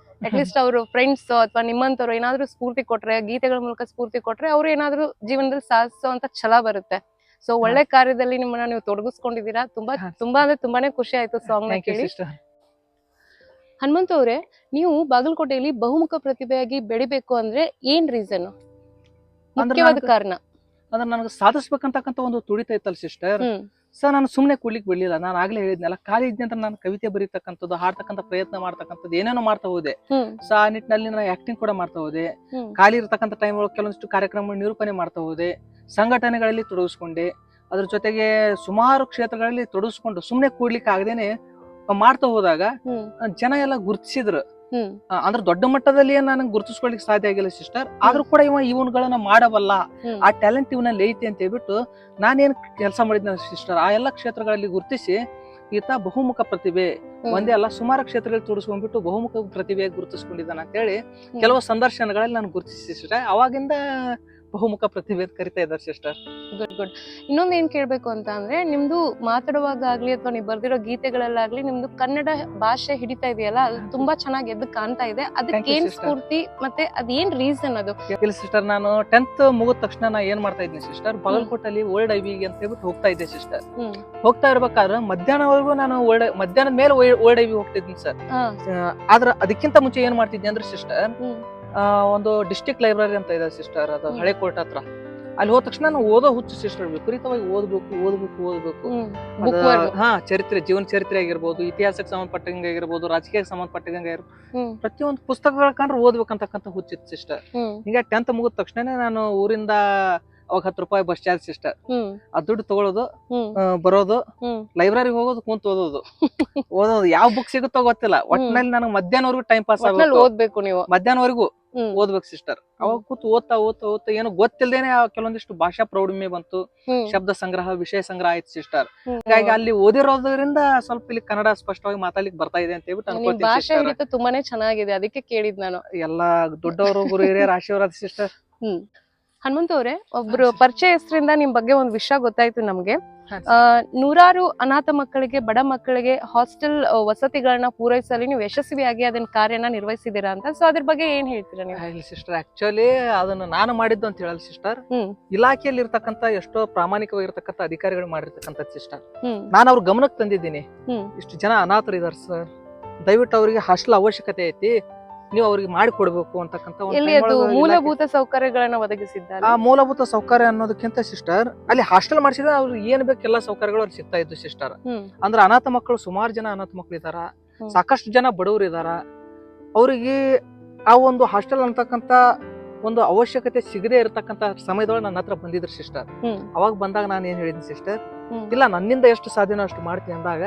ಅಟ್ಲೀಸ್ಟ್ ಅವರು ಫ್ರೆಂಡ್ಸ್ ಅಥವಾ ನಿಮ್ಮಂತವ್ರು ಏನಾದ್ರು ಸ್ಫೂರ್ತಿ ಕೊಟ್ರೆ, ಗೀತೆಗಳ ಮೂಲಕ ಸ್ಫೂರ್ತಿ ಕೊಟ್ರೆ ಅವ್ರು ಏನಾದ್ರು ಜೀವನದಲ್ಲಿ ಸಾಧಿಸೋ ಅಂತ ಛಲ ಬರುತ್ತೆ. ಸೊ ಒಳ್ಳೆ ಕಾರ್ಯದಲ್ಲಿ ನಿಮ್ಮನ್ನ ನೀವು ತೊಡಗಿಸ್ಕೊಂಡಿದ್ದೀರಾ. ತುಂಬಾ ಅಂದ್ರೆ ತುಂಬಾನೇ ಖುಷಿ ಆಯ್ತು ಸಾಂಗ್ ನ ಕೇಳಿ. ಹನುಮಂತ ಅವ್ರೆ, ನೀವು ಬಾಗಲಕೋಟೆಯಲ್ಲಿ ಬಹುಮುಖ ಪ್ರತಿಭೆಯಾಗಿ ಬೆಳಿಬೇಕು ಅಂದ್ರೆ ಏನ್ ರೀಸನ್, ಮುಖ್ಯವಾದ ಕಾರಣ? ಅಂದ್ರೆ ನನಗೆ ಸಾಧಿಸ್ಬೇಕಂತಕ್ಕಂಥ ಒಂದು ತುಡಿತ ಇತ್ತಲ್ಲ ಸಿಸ್ಟರ್. ಸರ್ ನಾನು ಸುಮ್ನೆ ಕೂಡ್ಲಿಕ್ಕೆ ಬಿಡ್ಲಿಲ್ಲ. ನಾನು ಆಗ್ಲೇ ಹೇಳಿದ್ನಲ್ಲ, ಖಾಲಿ ಇದ್ನಂತ ನಾನು ಕವಿತೆ ಬರೀತಕ್ಕಂಥದ್ದು, ಹಾಡ್ತಕ್ಕಂಥ ಪ್ರಯತ್ನ ಮಾಡ್ತಕ್ಕಂಥದ್ದು ಏನೇನೋ ಮಾಡ್ತಾ ಹೋದೆ. ಸೊ ಆ ನಿಟ್ಟಿನಲ್ಲಿ ನಾನು ಆಕ್ಟಿಂಗ್ ಕೂಡ ಮಾಡ್ತಾ ಹೋದೆ. ಖಾಲಿ ಇರ್ತಕ್ಕಂಥ ಟೈಮ್ ಒಳಗೆ ಕೆಲವೊಂದಿಷ್ಟು ಕಾರ್ಯಕ್ರಮ ನಿರೂಪಣೆ ಮಾಡ್ತಾ ಹೋದೆ. ಸಂಘಟನೆಗಳಲ್ಲಿ ತೊಡಗಿಸ್ಕೊಂಡೆ. ಅದ್ರ ಜೊತೆಗೆ ಸುಮಾರು ಕ್ಷೇತ್ರಗಳಲ್ಲಿ ತೊಡಗಿಸ್ಕೊಂಡು ಸುಮ್ನೆ ಕೂಡ್ಲಿಕ್ಕೆ ಆಗದೇನೆ ಮಾಡ್ತಾ ಹೋದಾಗ ಜನ ಎಲ್ಲ ಗುರ್ತಿಸಿದ್ರು. ಅಂದ್ರೆ ದೊಡ್ಡ ಮಟ್ಟದಲ್ಲಿ ನನಗೆ ಗುರುತಿಸ್ಕೊಳ್ಲಿಕ್ಕೆ ಸಾಧ್ಯ ಆಗಿಲ್ಲ ಸಿಸ್ಟರ್. ಆದ್ರೂ ಕೂಡ ಇವನ್ಗಳನ್ನ ಮಾಡಬಲ್ಲ, ಆ ಟ್ಯಾಲೆಂಟ್ ಇವನಲ್ಲಿ ಐತಿ ಅಂತ ಹೇಳ್ಬಿಟ್ಟು ನಾನೇನ್ ಕೆಲಸ ಮಾಡಿದ್ನ ಸಿಸ್ಟರ್, ಆ ಎಲ್ಲಾ ಕ್ಷೇತ್ರಗಳಲ್ಲಿ ಗುರುತಿಸಿ ಈತ ಬಹುಮುಖ ಪ್ರತಿಭೆ ಒಂದೇ ಅಲ್ಲ ಸುಮಾರು ಕ್ಷೇತ್ರಗಳಲ್ಲಿ ತೋರಿಸ್ಕೊಂಡ್ಬಿಟ್ಟು ಬಹುಮುಖ ಪ್ರತಿಭೆಯಾಗಿ ಗುರುತಿಸ್ಕೊಂಡಿದ್ದಾನ ಅಂತ ಹೇಳಿ ಕೆಲವು ಸಂದರ್ಶನಗಳಲ್ಲಿ ನಾನು ಗುರುತಿಸಿ ಸಿಸ್ಟರ್. ಅವಾಗಿಂದ ಬಹುಮುಖ ಪ್ರತಿಭೆ ಕರಿತಾ ಇದ್ದಾರೆ ಸಿಸ್ಟರ್. ಗುಡ್. ಇನ್ನೊಂದ್ ಏನ್ ಕೇಳ್ಬೇಕು ಅಂತ ಅಂದ್ರೆ, ನಿಮ್ದು ಮಾತಾಡುವಾಗ ಆಗ್ಲಿ ಅಥವಾ ನೀವು ಬರ್ದಿರೋ ಗೀತೆಗಳಲ್ಲಾಗ್ಲಿ ನಿಮ್ದು ಕನ್ನಡ ಭಾಷೆ ಹಿಡಿತಾ ಇದೆಯಲ್ಲ, ಅದು ತುಂಬಾ ಚೆನ್ನಾಗಿ ಎದ್ದು ಕಾಣ್ತಾ ಇದೆ. ಅದಕ್ಕೆ ಏನ್ ಸ್ಫೂರ್ತಿ ಮತ್ತೆ ಅದೇನ್ ರೀಸನ್ ಅದು? ಇಲ್ಲ ಸಿಸ್ಟರ್, ನಾನು 10th ಮುಗಿದ ತಕ್ಷಣ ನಾ ಏನ್ ಮಾಡ್ತಾ ಇದ್ದೀನಿ ಸಿಸ್ಟರ್, ಬಾಗಲಕೋಟಲ್ಲಿ ಓಲ್ಡ್ ಐವಿಗೆ ಅಂತ ಹೇಳ್ಬಿಟ್ಟು ಹೋಗ್ತಾ ಇದ್ದೆ ಸಿಸ್ಟರ್. ಹೋಗ್ತಾ ಇರ್ಬೇಕಾದ್ರೆ ಮಧ್ಯಾಹ್ನವರೆಗೂ ನಾನು ಮಧ್ಯಾಹ್ನದ ಮೇಲೆ ಓಲ್ಡ್ ಐವಿ ಹೋಗ್ತಿದ್ದೀನಿ ಸರ್. ಆದ್ರ ಅದಕ್ಕಿಂತ ಮುಂಚೆ ಏನ್ ಮಾಡ್ತಿದ್ದೆ ಅಂದ್ರೆ ಸಿಸ್ಟರ್, ಒಂದು ಡಿಸ್ಟ್ರಿಕ್ಟ್ ಲೈಬ್ರರಿ ಅಂತ ಇದೆ ಸಿಸ್ಟರ್, ಅದು ಹಳೆ ಕೋರ್ಟ್ ಹತ್ರ. ಅಲ್ಲಿ ಹೋದ ತಕ್ಷಣ ನಾನು ಓದೋ ಹುಚ್ಚು ಸಿಸ್ಟರ್, ವಿಪರೀತವಾಗಿ ಓದ್ಬೇಕು. ಚರಿತ್ರೆ, ಜೀವನ ಚರಿತ್ರೆ ಆಗಿರ್ಬೋದು, ಇತಿಹಾಸಕ್ಕೆ ಸಂಬಂಧಪಟ್ಟಂಗೆ ಆಗಿರ್ಬೋದು, ರಾಜಕೀಯಕ್ಕೆ ಸಂಬಂಧಪಟ್ಟಂಗೆ ಆಗಿರ್ಬೋದು, ಪ್ರತಿಯೊಂದು ಪುಸ್ತಕಗಳ ಕಂಡ್ರೆ ಓದ್ಬೇಕಂತಕ್ಕಂಥ ಹುಚ್ಚಿತ್ತು ಸಿಸ್ಟರ್. ಹಿಂಗೆ 10th ಮುಗಿದ ತಕ್ಷಣ ನಾನು ಊರಿಂದ ಅವಾಗ 10 ರೂಪಾಯಿ ಬಸ್ ಚಾರ್ಜ್ ಸಿಸ್ಟರ್, ಆ ದುಡ್ಡು ತಗೊಳ್ಳೋದು, ಬರೋದು, ಲೈಬ್ರರಿಗೆ ಹೋಗೋದು, ಕುಂತ ಓದೋದು ಯಾವ ಬುಕ್ ಸಿಗುತ್ತೋ ಗೊತ್ತಿಲ್ಲ, ಒಟ್ಟಿನಲ್ಲಿ ನನಗೆ ಮಧ್ಯಾಹ್ನವರೆಗೂ ಟೈಮ್ ಪಾಸ್ ಆಗಬೇಕು, ಓದ್ಬೇಕು ನೀವು ಮಧ್ಯಾಹ್ನವರೆಗೂ ಓದ್ಬೇಕು ಸಿಸ್ಟರ್. ಅವಾಗ ಕೂತು ಓದ್ತಾ ಏನು ಗೊತ್ತಿಲ್ದೇನೆ ಕೆಲವೊಂದಿಷ್ಟು ಭಾಷಾ ಪ್ರೌಢಿಮೆ ಬಂತು, ಶಬ್ದ ಸಂಗ್ರಹ, ವಿಷಯ ಸಂಗ್ರಹ ಆಯ್ತು ಸಿಸ್ಟರ್. ಹಾಗಾಗಿ ಅಲ್ಲಿ ಓದಿರೋದ್ರಿಂದ ಸ್ವಲ್ಪ ಇಲ್ಲಿ ಕನ್ನಡ ಸ್ಪಷ್ಟವಾಗಿ ಮಾತಾಡ್ಲಿಕ್ಕೆ ಬರ್ತಾ ಇದೆ ಅಂತ ಹೇಳ್ಬಿಟ್ಟು ಭಾಷೆ ಹಿಡಿತ ತುಂಬಾನೇ ಚೆನ್ನಾಗಿದೆ, ಅದಕ್ಕೆ ಕೇಳಿದ್ ನಾನು. ಎಲ್ಲಾ ದೊಡ್ಡವರು ಗುರು ಹಿರಿಯರ ಆಶೀರ್ವಾದ ಸಿಸ್ಟರ್. ಹನುಮಂತ ಅವರೇ, ಒಬ್ರು ಪರಿಚಯಸ್ಥರಿಂದ ನಿಮ್ ಬಗ್ಗೆ ಒಂದ್ ವಿಷಯ ಗೊತ್ತಾಯ್ತು ನಮ್ಗೆ. ನೂರಾರು ಅನಾಥ ಮಕ್ಕಳಿಗೆ, ಬಡ ಮಕ್ಕಳಿಗೆ ಹಾಸ್ಟೆಲ್ ವಸತಿಗಳನ್ನ ಪೂರೈಸಲು ನೀವು ಯಶಸ್ವಿಯಾಗಿ ಅದನ್ನ ಕಾರ್ಯನ ನಿರ್ವಹಿಸಿದೀರಾ ಅಂತ. ಸೊ ಅದ್ರ ಬಗ್ಗೆ ಏನ್ ಹೇಳ್ತೀರಾ ನೀವು? ಸಿಸ್ಟರ್, ಆಕ್ಚುಲಿ ಅದನ್ನ ನಾನು ಮಾಡಿದ್ದು ಅಂತ ಹೇಳಲ್ಲ ಸಿಸ್ಟರ್, ಇಲಾಖೆಯಲ್ಲಿ ಇರ್ತಕ್ಕಂತ ಎಷ್ಟೋ ಪ್ರಾಮಾಣಿಕವಾಗಿರ್ತಕ್ಕಂಥ ಅಧಿಕಾರಿಗಳು ಮಾಡಿರ್ತಕ್ಕಂಥ ಸಿಸ್ಟರ್. ನಾನು ಅವ್ರ ಗಮನಕ್ಕೆ ತಂದಿದ್ದೀನಿ, ಇಷ್ಟು ಜನ ಅನಾಥರು ಇದಾರೆ ಸರ್, ದಯವಿಟ್ಟು ಅವರಿಗೆ ಹಾಸ್ಟೆಲ್ ಅವಶ್ಯಕತೆ ಐತಿ, ನೀವು ಅವ್ರಿಗೆ ಮಾಡಿಕೊಡ್ಬೇಕು ಅಂತಕ್ಕಂಥ ಮೂಲಭೂತ ಸೌಕರ್ಯಗಳನ್ನ ಒದಗಿಸಿದ್ದಾರೆ. ಆ ಮೂಲಭೂತ ಸೌಕರ್ಯ ಅನ್ನೋದಕ್ಕಿಂತ ಸಿಸ್ಟರ್, ಅಲ್ಲಿ ಹಾಸ್ಟೆಲ್ ಮಾಡಿಸಿದ್ರೆ ಅವ್ರಿಗೆ ಏನ್ ಬೇಕು ಎಲ್ಲಾ ಸೌಕರ್ಯಗಳು ಅವ್ರಿಗೆ ಸಿಗ್ತಾ ಇದ್ದು ಸಿಸ್ಟರ್. ಅಂದ್ರೆ ಅನಾಥ ಮಕ್ಕಳು, ಸುಮಾರು ಜನ ಅನಾಥ ಮಕ್ಕಳು ಇದಾರ, ಸಾಕಷ್ಟು ಜನ ಬಡವರು ಇದಾರ. ಅವ್ರಿಗೆ ಆ ಒಂದು ಹಾಸ್ಟೆಲ್ ಅಂತಕ್ಕಂತ ಒಂದು ಅವಶ್ಯಕತೆ ಸಿಗದೆ ಇರತಕ್ಕಂತ ಸಮಯದೊಳಗೆ ನನ್ನ ಹತ್ರ ಬಂದಿದ್ರು ಸಿಸ್ಟರ್. ಅವಾಗ ಬಂದಾಗ ನಾನು ಏನ್ ಹೇಳಿದ್ನಿ ಸಿಸ್ಟರ್, ಇಲ್ಲ ನನ್ನಿಂದ ಎಷ್ಟು ಸಾಧ್ಯನೋ ಅಷ್ಟು ಮಾಡ್ತೀನಿ ಅಂದಾಗ,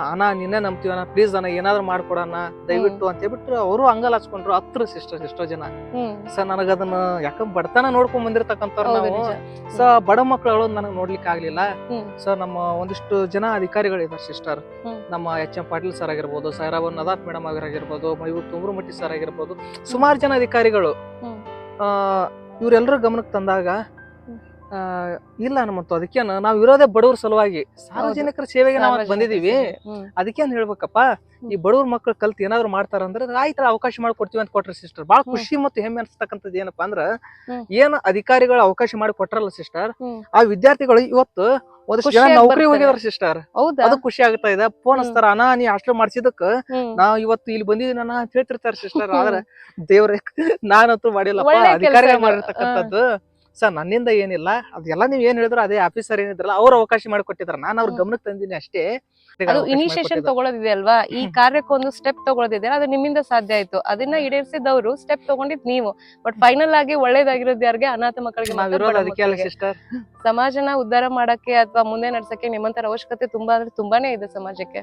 ಅಣ್ಣ ನಿನ್ನೆ ನಂಬ್ತೀವಣ್ಣ, ಪ್ಲೀಸ್ ಅಣ್ಣ ಏನಾದ್ರು ಮಾಡ್ಕೊಡಣ ದಯವಿಟ್ಟು ಅಂತ ಹೇಳ್ಬಿಟ್ಟು ಅವರು ಹಂಗಲ್ ಹಚ್ಕೊಂಡ್ರು. ಹತ್ರ ಸಿಸ್ಟರ್ ಎಷ್ಟೋ ಜನ. ಸರ್ ನನಗ ಅದನ್ನ ಯಾಕಂದ್ರೆ ಬಡತನ ನೋಡ್ಕೊಂಡ್ ಬಂದಿರತಕ್ಕಂಥವ್ರು ನಾವು. ಸೊ ಬಡ ಮಕ್ಕಳು ನನಗ್ ನೋಡ್ಲಿಕ್ಕೆ ಆಗ್ಲಿಲ್ಲ. ಸೊ ನಮ್ಮ ಒಂದಿಷ್ಟು ಜನ ಅಧಿಕಾರಿಗಳಿದ್ದಾರೆ ಸಿಸ್ಟರ್, ನಮ್ಮ HM ಪಾಟೀಲ್ ಸರ್ ಆಗಿರ್ಬೋದು, ಸೈರಾವನ್ ನದಾಫ್ ಮೇಡಮ್ ಆಗಿರ್ಬೋದು, ಮೈಬೂಬ್ ತುಮ್ರಮಟ್ಟಿ ಸರ್ ಆಗಿರ್ಬೋದು, ಸುಮಾರು ಜನ ಅಧಿಕಾರಿಗಳು ಇವ್ರೆಲ್ಲರೂ ಗಮನಕ್ಕೆ ತಂದಾಗ, ಇಲ್ಲ ನಮ್ಮಂತ ಅದಕ್ಕೆ ನಾವ್ ಇರೋದೇ ಬಡವ್ರ ಸಲುವಾಗಿ, ಸಾರ್ವಜನಿಕರ ಸೇವೆಗೆ ನಾವು ಬಂದಿದೀವಿ, ಅದಕ್ಕೇನ್ ಹೇಳ್ಬೇಕಪ್ಪ, ಈ ಬಡವ್ರ ಮಕ್ಳು ಕಲ್ತ್ ಏನಾದ್ರು ಮಾಡ್ತಾರಂದ್ರೆ ಆಯ್ತರ ಅವಕಾಶ ಮಾಡ್ಕೊಡ್ತೀವಿ ಅಂತ ಕೊಟ್ರಿ ಸಿಸ್ಟರ್. ಬಹಳ ಖುಷಿ ಮತ್ತು ಹೆಮ್ಮೆ ಅನ್ಸ್ತಕ್ಕಂಥದ್ದು ಏನಪ್ಪಾ ಅಂದ್ರ, ಏನ್ ಅಧಿಕಾರಿಗಳು ಅವಕಾಶ ಮಾಡಿ ಕೊಟ್ರಲ್ಲ ಸಿಸ್ಟರ್, ಆ ವಿದ್ಯಾರ್ಥಿಗಳು ಇವತ್ತು ಒಂದಷ್ಟು ಜನ ನೌಕರಿ ಹೋಗಿದಾರ ಸಿಸ್ಟರ್. ಅದು ಖುಷಿ ಆಗ್ತಾ ಇದೆ. ಫೋನ್ ಹಚ್ತಾರ, ಅಣ್ಣ ನೀ ಹಾಸ್ಟೆಲ್ ಮಾಡ್ಸಿದಕ್ಕ ನಾವ್ ಇವತ್ತು ಇಲ್ಲಿ ಬಂದಿದ್ದೀನಿ ಅಣ್ಣ ಅಂತ ಹೇಳ್ತಿರ್ತಾರ ಸಿಸ್ಟರ್. ಆದ್ರೆ ದೇವ್ರ ನಾನಂತೂ ಮಾಡಿಲ್ಲಪ್ಪ, ಅಧಿಕಾರಿಗಳು ಮಾಡಿರ್ತಕ್ಕಂಥದ್ದು. ಸರ್ ನನ್ನಿಂದ ಏನಿಲ್ಲ, ಅದೆಲ್ಲ ನೀವ್ ಏನ್ ಹೇಳಿದ್ರು ಅದೇ ಆಫೀಸರ್ ಏನಿದ್ರಲ್ಲ ಅವ್ರ ಅವಕಾಶ ಮಾಡಿಕೊಟ್ಟಿದ್ರ, ನಾನು ಅವ್ರ ಗಮನಕ್ಕೆ ತಂದಿನಿ ಅಷ್ಟೇ. ಅದು ಇನಿಷಿಯೇಷನ್ ತಗೊಳ್ಳೋದಿದೆ ಅಲ್ವಾ, ಈ ಕಾರ್ಯಕ್ಕೊಂದು ಸ್ಟೆಪ್ ತಗೊಳ್ಳೋದಿದೆ, ಅದು ನಿಮ್ಮಿಂದ ಸಾಧ್ಯ ಆಯ್ತು. ಅದನ್ನ ಈಡೇರಿಸಿದವರು ಸ್ಟೆಪ್ ತಗೊಂಡಿದ್ ನೀವು. ಬಟ್ ಫೈನಲ್ ಆಗಿ ಒಳ್ಳೇದಾಗಿರೋದು ಯಾರಿಗೆ? ಅನಾಥ ಮಕ್ಕಳಿಗೆ. ಸಮಾಜನ ಉದ್ಧಾರ ಮಾಡಕ್ಕೆ ಅಥವಾ ಮುಂದೆ ನಡ್ಸಕ್ಕೆ ನಿಮ್ಮಂತರ ಅವಶ್ಯಕತೆ ತುಂಬಾ ಅಂದ್ರೆ ತುಂಬಾನೇ ಇದೆ ಸಮಾಜಕ್ಕೆ.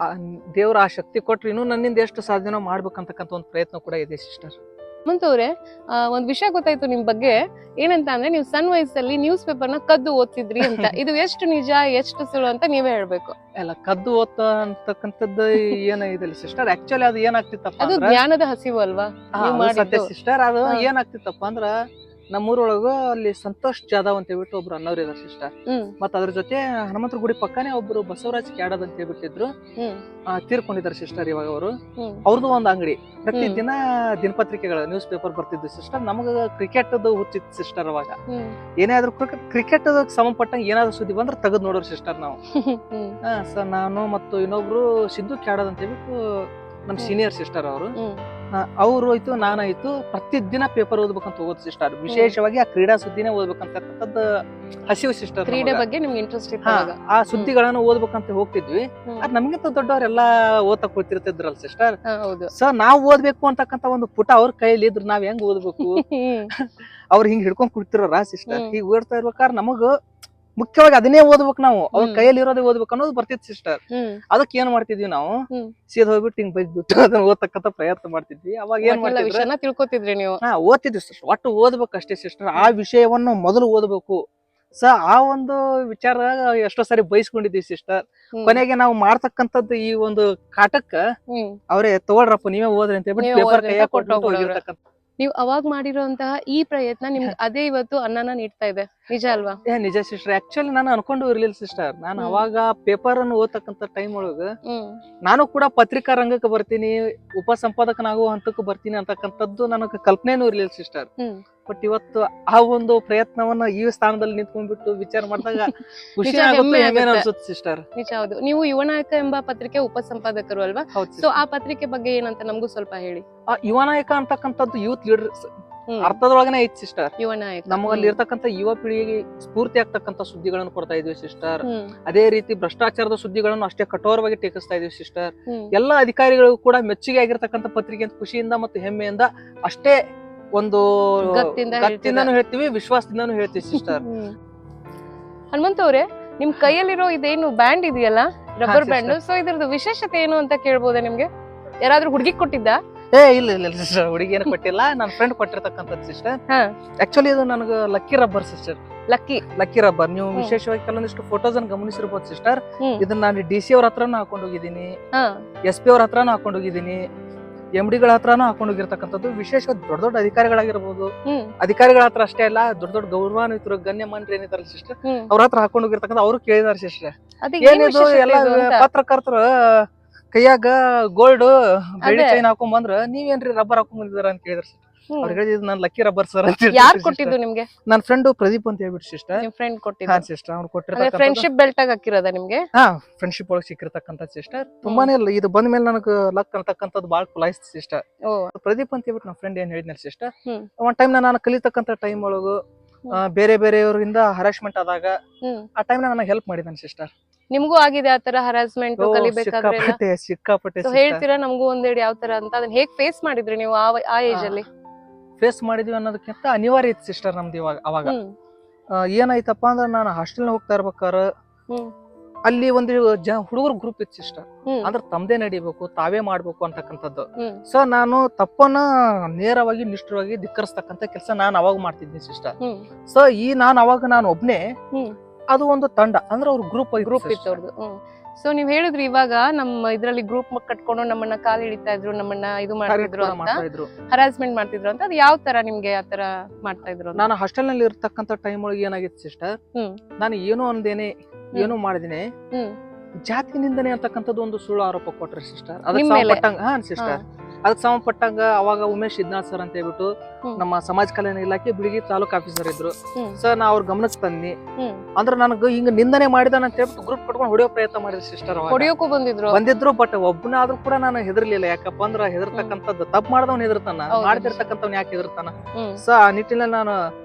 ದೇವ್ರ ಆ ಶಕ್ತಿ ಕೊಟ್ರಿ, ಇನ್ನು ನನ್ನಿಂದ ಎಷ್ಟು ಸಾಧ್ಯನೋ ಮಾಡ್ಬೇಕಂತಕ್ಕಂಥ ಒಂದು ಪ್ರಯತ್ನ ಕೂಡ ಇದೆ ಸಿಸ್ಟರ್. ಮಂತವ್ರೆ, ಒಂದ್ ವಿಷಯ ಗೊತ್ತಾಯ್ತು ನಿಮ್ ಬಗ್ಗೆ. ಏನಂತ ಅಂದ್ರೆ, ನೀವು ಸಣ್ಣ ವಯಸ್ಸಲ್ಲಿ ನ್ಯೂಸ್ ಪೇಪರ್ ನ ಕದ್ದು ಓದ್ತಿದ್ರಿ ಅಂತ. ಇದು ಎಷ್ಟು ನಿಜ ಎಷ್ಟು ಸುಳ್ಳು ಅಂತ ನೀವೇ ಹೇಳ್ಬೇಕು. ಎಲ್ಲ ಕದ್ದು ಓದ್ತ ಅಂತಕ್ಕಂಥದ್ದು ಏನಾಗಿದಿಲ್ಲ ಸಿಸ್ಟರ್. ಆಕ್ಚುಲಿ ಅದು ಏನಾಗ್ತಿತ್ತಪ್ಪ, ಅದು ಜ್ಞಾನದ ಹಸಿವು ಅಲ್ವಾ ಸಿಸ್ಟರ್. ಅದು ಏನಾಗ್ತಿತ್ತಪ್ಪ ಅಂದ್ರ, ನಮ್ಮೂರೊಳಗ ಅಲ್ಲಿ ಸಂತೋಷ್ ಜಾಧವ್ ಅಂತ ಹೇಳ್ಬಿಟ್ಟು ಒಬ್ರು ಅನ್ನೋರು ಇದಾರೆ ಸಿಸ್ಟರ್. ಮತ್ತ ಅದ್ರ ಜೊತೆ ಹನುಮಂತರ ಗುಡಿ ಪಕ್ಕನೆ ಒಬ್ರು ಬಸವರಾಜ್ ಕ್ಯಾಡದ್ ಅಂತ ಹೇಳ್ಬಿಟ್ಟಿದ್ರು, ತೀರ್ಕೊಂಡಿದ್ದಾರೆ ಸಿಸ್ಟರ್ ಇವಾಗ ಅವರು. ಅವ್ರದ್ದು ಒಂದ್ ಅಂಗಡಿ, ಪ್ರತಿ ದಿನ ದಿನಪತ್ರಿಕೆಗಳು, ನ್ಯೂಸ್ ಪೇಪರ್ ಬರ್ತಿದ್ವು ಸಿಸ್ಟರ್. ನಮಗ ಕ್ರಿಕೆಟ್ ಹುಚ್ಚಿತ್ತು ಸಿಸ್ಟರ್. ಅವಾಗ ಏನಾದ್ರು ಕ್ರಿಕೆಟ್ ಸಂಬಂಧಪಟ್ಟಂಗ ಏನಾದ್ರು ಸುದ್ದಿ ಬಂದ್ರೆ ತೆಗೆದು ನೋಡೋರು ಸಿಸ್ಟರ್ ನಾವು. ಸರ್ ನಾನು ಮತ್ತು ಇನ್ನೊಬ್ರು ಸಿದ್ದು ಕ್ಯಾಡದ್ ಅಂತ ಹೇಳ್ಬಿಟ್ಟು ನಮ್ ಸೀನಿಯರ್ ಸಿಸ್ಟರ್ ಅವರು ಆಯ್ತು, ನಾನಾಯ್ತು, ಪ್ರತಿದಿನ ಪೇಪರ್ ಓದ್ಬೇಕಂತ ಹೋಗೋದು ಸಿಸ್ಟರ್. ವಿಶೇಷವಾಗಿ ಆ ಕ್ರೀಡಾ ಸುದ್ದಿನೇ ಓದ್ಬೇಕಂತಕ್ಕಂಥದ್ದು ಹಸಿವು ಸಿಸ್ಟರ್. ಕ್ರೀಡೆ ಬಗ್ಗೆ ನಿಮ್ಗೆ ಇಂಟ್ರೆಸ್ಟ್ ಇತ್ತು, ಆ ಸುದ್ದಿಗಳನ್ನ ಓದ್ಬೇಕಂತ ಹೋಗ್ತಿದ್ವಿ. ಅದ್ ನಮ್ಗಿಂತ ದೊಡ್ಡವರೆಲ್ಲಾ ಓದ್ತಾ ಕೂತಿರ್ತಿದ್ರಲ್ಲ ಸಿಸ್ಟರ್. ಸೊ ನಾವ್ ಓದ್ಬೇಕು ಅಂತಕ್ಕಂಥ ಒಂದು ಪುಟ ಅವ್ರ ಕೈಲಿ ಇದ್ರು, ನಾವ್ ಹೆಂಗ್ ಓದ್ಬೇಕು? ಅವ್ರು ಹಿಂಗ್ ಹಿಡ್ಕೊಂಡ್ ಕೂತಿರೋರ ಸಿಸ್ಟರ್. ಈಗ ಓಡ್ತಾ ಇರ್ಬೇಕಾದ್ರೆ ನಮಗ ಮುಖ್ಯವಾಗಿ ಅದನ್ನೇ ಓದ್ಬೇಕು ನಾವು, ಅವ್ರ ಕೈಯಲ್ಲಿ ಇರೋದೇ ಓದ್ಬೇಕು ಅನ್ನೋದು ಬರ್ತಿತ್ತು ಸಿಸ್ಟರ್. ಅದಕ್ಕೆ ಏನ್ ಮಾಡ್ತಿದ್ವಿ ನಾವು, ಸೀದಾ ಹೋಗ್ಬಿಟ್ಟು ಹಿಂಗ್ ಬೈಕ್ ಬಿಟ್ಟು ಅದನ್ನ ಓದ್ತಕ್ಕಂತ ಪ್ರಯತ್ನ ಮಾಡ್ತಿದ್ವಿ. ಅವಾಗ ಏನ್ ಮಾಡ್ತಿದ್ವಿ, ತಿಳ್ಕೊತಿದ್ರಿ ನೀವು? ಓದ್ತಿದ್ವಿ ಸಿಸ್ಟರ್, ಒಟ್ಟು ಓದ್ಬೇಕು ಅಷ್ಟೇ ಸಿಸ್ಟರ್. ಆ ವಿಷಯವನ್ನು ಮೊದಲು ಓದ್ಬೇಕು. ಆ ಒಂದು ವಿಚಾರ ಎಷ್ಟೋ ಸಾರಿ ಬಯಸ್ಕೊಂಡಿದ್ವಿ ಸಿಸ್ಟರ್. ಕೊನೆಗೆ ನಾವು ಮಾಡ್ತಕ್ಕಂಥದ್ದು ಈ ಒಂದು ಕಾಟಕ್ಕ ಅವ್ರೇ ತಗೊಳ್ರಪ್ಪ ನೀವೇ ಓದ್ರಿ ಅಂತ ಹೇಳ್ಬಿಟ್ಟು ಪೇಪರ್ ಕೈಯಾಗ ಕೊಟ್ಟು ಹೋಗಿರ್ತಕ್ಕಂಥ. ನೀವು ಅವಾಗ ಮಾಡಿರುವಂತಹ ಈ ಪ್ರಯತ್ನ ನಿಮ್ಗೆ ಅದೇ ಇವತ್ತು ಅನ್ನನ ನೀಡ್ತಾ ಇದೆ, ನಿಜ ಅಲ್ವಾ? ನಿಜ ಸಿಸ್ಟರ್. ಆಕ್ಚುಲಿ ನಾನು ಅನ್ಕೊಂಡು ಇರ್ಲಿಲ್ಲ ಸಿಸ್ಟರ್. ನಾನು ಅವಾಗ ಪೇಪರ್ ಅನ್ನು ಓದ್ತಕ್ಕಂತ ಟೈಮ್ ಒಳಗ ನಾನು ಕೂಡ ಪತ್ರಿಕಾ ರಂಗಕ್ಕೆ ಬರ್ತೀನಿ, ಉಪ ಸಂಪಾದಕನಾಗುವ ಹಂತಕ್ಕೆ ಬರ್ತೀನಿ ಅಂತಕ್ಕಂಥದ್ದು ನನಗೆ ಕಲ್ಪನೆನೂ ಇರ್ಲಿಲ್ಲ ಸಿಸ್ಟರ್. ಬಟ್ ಇವತ್ತು ಆ ಒಂದು ಪ್ರಯತ್ನವನ್ನ ಈ ಸ್ಥಾನದಲ್ಲಿ ನಿಂತ್ಕೊಂಡ್ಬಿಟ್ಟು ವಿಚಾರ ಮಾಡಿದಾಗ ಖುಷಿ ಅನ್ಸುತ್ತೆ ಸಿಸ್ಟರ್. ನಿಜ, ಹೌದು. ನೀವು ಯುವನಾಯಕ ಎಂಬ ಪತ್ರಿಕೆ ಉಪ ಸಂಪಾದಕರು ಅಲ್ವಾ? ಸೊ ಆ ಪತ್ರಿಕೆ ಬಗ್ಗೆ ಏನಂತ ನಮಗೂ ಸ್ವಲ್ಪ ಹೇಳಿ. ಯುವನಾಯಕ ಅಂತಕ್ಕಂಥದ್ದು ಯೂತ್ ಲೀಡರ್ ಅರ್ಥದೊಳಗನೆ ಐತಿ ಸಿಸ್ಟರ್. ಯುವನಾಯಕ ನಮ್ಮಲ್ಲಿ ಇರ್ತಕ್ಕಂಥ ಯುವ ಪೀಳಿಗೆಗೆ ಸ್ಫೂರ್ತಿ ಆಗ್ತಕ್ಕಂಥ ಸುದ್ದಿಗಳನ್ನು ಕೊಡ್ತಾ ಇದೀವಿ ಸಿಸ್ಟರ್. ಅದೇ ರೀತಿ ಭ್ರಷ್ಟಾಚಾರದ ಸುದ್ದಿಗಳನ್ನು ಅಷ್ಟೇ ಕಠೋರವಾಗಿ ಟೀಕಿಸ್ತಾ ಇದೀವಿ ಸಿಸ್ಟರ್. ಎಲ್ಲಾ ಅಧಿಕಾರಿಗಳಿಗೂ ಕೂಡ ಮೆಚ್ಚುಗೆ ಆಗಿರ್ತಕ್ಕಂಥ ಪತ್ರಿಕೆ ಅಂತ ಖುಷಿಯಿಂದ ಮತ್ತು ಹೆಮ್ಮೆಯಿಂದ ಅಷ್ಟೇ ಒಂದು ಗತ್ತಿಂದಾನು ಹೇಳ್ತೀವಿ, ವಿಶ್ವಾಸದಿಂದಾನು ಹೇಳ್ತೀವಿ ಸಿಸ್ಟರ್. ಹನುಮಂತ ಅವ್ರೆ, ನಿಮ್ ಕೈಯಲ್ಲಿರೋ ಇದೇನು ಬ್ಯಾಂಡ್ ಇದೆಯಲ್ಲ, ರಬ್ಬರ್ ಬ್ಯಾಂಡ್, ಸೊ ಇದ್ರದ್ದು ವಿಶೇಷತೆ ಏನು ಅಂತ ಕೇಳ್ಬೋದಾ? ನಿಮ್ಗೆ ಯಾರಾದ್ರೂ ಹುಡುಗಿ ಕೊಟ್ಟಿದ್ದ? ಇಲ್ಲ ಸಿಸ್ಟರ್, ಹುಡುಗಿ ಏನು ಕೊಟ್ಟಿಲ್ಲ, ನನ್ನ ಫ್ರೆಂಡ್ ಕೊಟ್ಟಿರ್ತಕ್ಕಂಥದ್ದು ಸಿಸ್ಟರ್. ಆಕ್ಚುಲಿ ಇದು ನನಗೆ lucky rubber sister. Lucky rubber. ನೀವು ವಿಶೇಷವಾಗಿ ಕೆಲವೊಂದಿಷ್ಟು ಫೋಟೋಸ್ ಅನ್ನು ಗಮನಿಸಿರ್ಬೋದು ಸಿಸ್ಟರ್. ಇದನ್ನ ನಾನು DC ಅವ್ರ ಹತ್ರನೂ ಹಾಕೊಂಡು ಹೋಗಿದ್ದೀನಿ, SP ಅವ್ರ ಹತ್ರನೂ ಹಾಕೊಂಡು ಹೋಗಿದ್ದೀನಿ, MD ಗಳ ಹತ್ರನೂ ಹಾಕೊಂಡು ಹೋಗಿರ್ತಕ್ಕಂಥದ್ದು. ವಿಶೇಷವಾಗಿ ದೊಡ್ಡ ದೊಡ್ಡ ಅಧಿಕಾರಿಗಳಾಗಿರ್ಬೋದು, ಅಧಿಕಾರಿಗಳ ಹತ್ರ ಅಷ್ಟೇ ಅಲ್ಲ, ದೊಡ್ಡ ದೊಡ್ಡ ಗೌರವಾನ್ವಿತರು ಗಣ್ಯಮಾನ್ರು ಏನಿದಾರಲ್ಲ ಸಿಸ್ಟರ್, ಅವ್ರ ಹತ್ರ ಹಾಕೊಂಡು ಹೋಗಿರ್ತಕ್ಕಂಥ ಅವ್ರು ಕೇಳಿದಾರೆ ಸಿಸ್ಟರ್, ಏನಿದು ಎಲ್ಲ ಪತ್ರಕರ್ತರು ಕೈಯಾಗ ಗೋಲ್ಡ್ ಬೆಳ್ಳಿ ಚೈನ್ ಹಾಕೊಂಡ್ ಬಂದ್ರ ನೀವೇನ್ರಿ ರಬ್ಬರ್ ಹಾಕೊಂಡ್ ಬಂದಿದಾರ ಅಂತ ಕೇಳಿದ್ರ ಸಿಸ್ಟರ್. ಅವ್ರು ಹೇಳಿದ್ರು ನಾನು ಲಕ್ಕಿ ರಬ್ಬರ್ ಸರ್ ಅಂತ. ಯಾರು ಕೊಟ್ಟಿದ್ದು ನಿಮ್ಗೆ? ನನ್ನ ಫ್ರೆಂಡ್ ಪ್ರದೀಪ್ ಅಂತ ಹೇಳ್ಬಿಟ್ಟು ಸಿಸ್ಟರ್. ನಿಮ್ ಫ್ರೆಂಡ್ ಕೊಟ್ಟಿದ್ದು? ಸಿಸ್ಟರ್ ಅವ್ರು ಕೊಟ್ಟಿರ್ತಾರೆ. ಫ್ರೆಂಡ್ಶಿಪ್ ಬೆಲ್ಟ್ ಆಗಿ ಹಾಕಿರೋದ ನಿಮ್ಗೆ? ಫ್ರೆಂಡ್ಶಿಪ್ ಒಳಗೆ ಸಿಕ್ಕಿರ್ತಕ್ಕಂಥ ಸಿಸ್ಟರ್. ತುಂಬಾನೇ ಇದು ಬಂದ ಮೇಲೆ ನನಗೆ ಲಕ್ ಅಂತಕ್ಕಂಥದ್ದು ಬಾಳ್ ಕುಲಾಯಿಸ್ತು ಸಿಸ್ಟರ್. ಪ್ರದೀಪ್ ಅಂತ ಹೇಳ್ಬಿಟ್ಟು ನನ್ನ ಫ್ರೆಂಡ್ ಏನ್ ಹೇಳಿದ್ನಲ್ಲ ಸಿಸ್ಟರ್, ಒಂದ್ ಟೈಮ್ ನಾನು ಕಲಿತಕ್ಕಂಥ ಟೈಮ್ ಒಳಗು ಬೇರೆ ಬೇರೆಯವರಿಂದ ಹರಾಸ್ಮೆಂಟ್ ಆದಾಗ ಆ ಟೈಮ್ ನನಗೆ ಹೆಲ್ಪ್ ಮಾಡಿದ್ದಾನೆ ಸಿಸ್ಟರ್. ನಿಮ್ಗೂ ಆಗಿದೆ ಆತರ ಹರಾಸ್ಮೆಂಟ್ ಕಲಿಬೇಕಾದ್ರೆ? ಸಿಕ್ಕಾಪಟ್ಟೆ. ಹೇಳ್ತೀರಾ ನಮಗೂ ಒಂದೇಳಿ ಯಾವ ತರ ಅಂತ? ಅದನ್ನ ಹೇಗ್ ಫೇಸ್ ಮಾಡಿದ್ರಿ ನೀವು ಆ ಏಜ್ ಅಲ್ಲಿ? ಫೇಸ್ ಮಾಡಿದ್ವಿ ಅನ್ನೋದಕ್ಕಿಂತ ಅನಿವಾರ್ಯ ಇತ್ತು ಸಿಸ್ಟರ್ ನಮ್ದು ಅವಾಗ. ಏನಾಯ್ತಪ್ಪ ಅಂದ್ರೆ ನಾನು ಹಾಸ್ಟೆಲ್ ಹೋಗ್ತಾ ಇರ್ಬೇಕಾರ ಅಲ್ಲಿ ಒಂದು ಹುಡುಗರ ಗ್ರೂಪ್ ಇತ್ತು ಸಿಸ್ಟರ್. ಅಂದ್ರೆ ತಮ್ದೇ ನಡಿಬೇಕು, ತಾವೇ ಮಾಡ್ಬೇಕು ಅಂತಕ್ಕಂಥದ್ದು. ಸೊ ನಾನು ತಪ್ಪನ್ನ ನೇರವಾಗಿ ನಿಷ್ಠವಾಗಿ ಧಿಕ್ಕರಿಸ್ತಕ್ಕಂಥ ಕೆಲಸ ನಾನು ಅವಾಗ ಮಾಡ್ತಿದ್ನಿ ಸಿಸ್ಟರ್. ಸೊ ನಾನು ಒಬ್ನೇ, ಅದು ಒಂದು ತಂಡ, ಅಂದ್ರೆ ಅವ್ರ ಗ್ರೂಪ್ ಇತ್ತು ಅವ್ರದ್ದು. ಸೊ ನೀವ್ ಹೇಳಿದ್ರಿ ಇವಾಗ ನಮ್ಮ ಇದ್ರಲ್ಲಿ ಗ್ರೂಪ್ ಕಟ್ಕೊಂಡು ನಮ್ಮನ್ನ ಕಾಲ್ ಹಿಡಿತಾ ಇದ್ರು, ನಮ್ಮನ್ನ ಇದು ಮಾಡ್ತಿದ್ರು ಅಂತ, ಹರಾಸ್ಮೆಂಟ್ ಮಾಡ್ತಿದ್ರು ಅಂತ. ಅದು ಯಾವ ತರ ನಿಮ್ಗೆ ಆತರ ಮಾಡ್ತಾ ಇದ್ರು? ನಾನು ಹಾಸ್ಟೆಲ್ ನಲ್ಲಿ ಇರ್ತಕ್ಕಂಥ ಟೈಮ್ ಒಳಗೆ ಏನಾಗಿತ್ತು ಸಿಸ್ಟರ್, ನಾನು ಏನೋ ಅಂದೇನೆ ಏನೋ ಮಾಡಿದಿನಿ, ಜಾತಿ ನಿಂದನೆ ಅಂತಕ್ಕಂಥದ್ದು ಒಂದು ಸುಳ್ಳು ಆರೋಪ ಕೊಟ್ರಿ ಸಿಸ್ಟರ್. ಅದಕ್ಕೆ ಸಂಬಂಧಪಟ್ಟಂಗ ಅವಾಗ ಉಮೇಶ್ ಇದ್ನಾಳ್ ಸರ್ ಅಂತ ಹೇಳ್ಬಿಟ್ಟು ನಮ್ಮ ಸಮಾಜ ಕಲ್ಯಾಣ ಇಲಾಖೆ ಬಿಳಿಗಿ ತಾಲೂಕ್ ಆಫೀಸರ್ ಇದ್ರು. ಸರ್ ನಾ ಅವ್ರ ಗಮನಕ್ಕೆ ತಂದಿ, ಅಂದ್ರೆ ನನಗ ಹಿಂಗ ನಿಂದನೆ ಮಾಡಿದಾನ ಅಂತ ಹೇಳ್ಬಿಟ್ಟು ಗ್ರೂಪ್ ಕಟ್ಕೊಂಡು ಹೊಡೆಯೋ ಪ್ರಯತ್ನ ಮಾಡಿದ್ರು ಸಿಸ್ಟರ್. ಹೊಡೆಯೋಕು ಬಂದಿದ್ರು, ಬಟ್ ಒಬ್ಬನಾದ್ರೂ ಕೂಡ ನಾನು ಹೆದರ್ಲಿಲ್ಲ. ಯಾಕಪ್ಪ ಅಂದ್ರ ಹೆದರ್ತಕ್ಕಂಥದ್ದು ತಪ್ಪು ಮಾಡ್ದವ್ನ ಹೆದರ್ತಾನ, ಮಾಡ್ತಿರ್ತಕ್ಕಂಥವ್ನ ಯಾಕೆ ಹೆದರ್ತಾನ? ಸೊ ಆ ನಿಟ್ಟಿನಲ್ಲಿ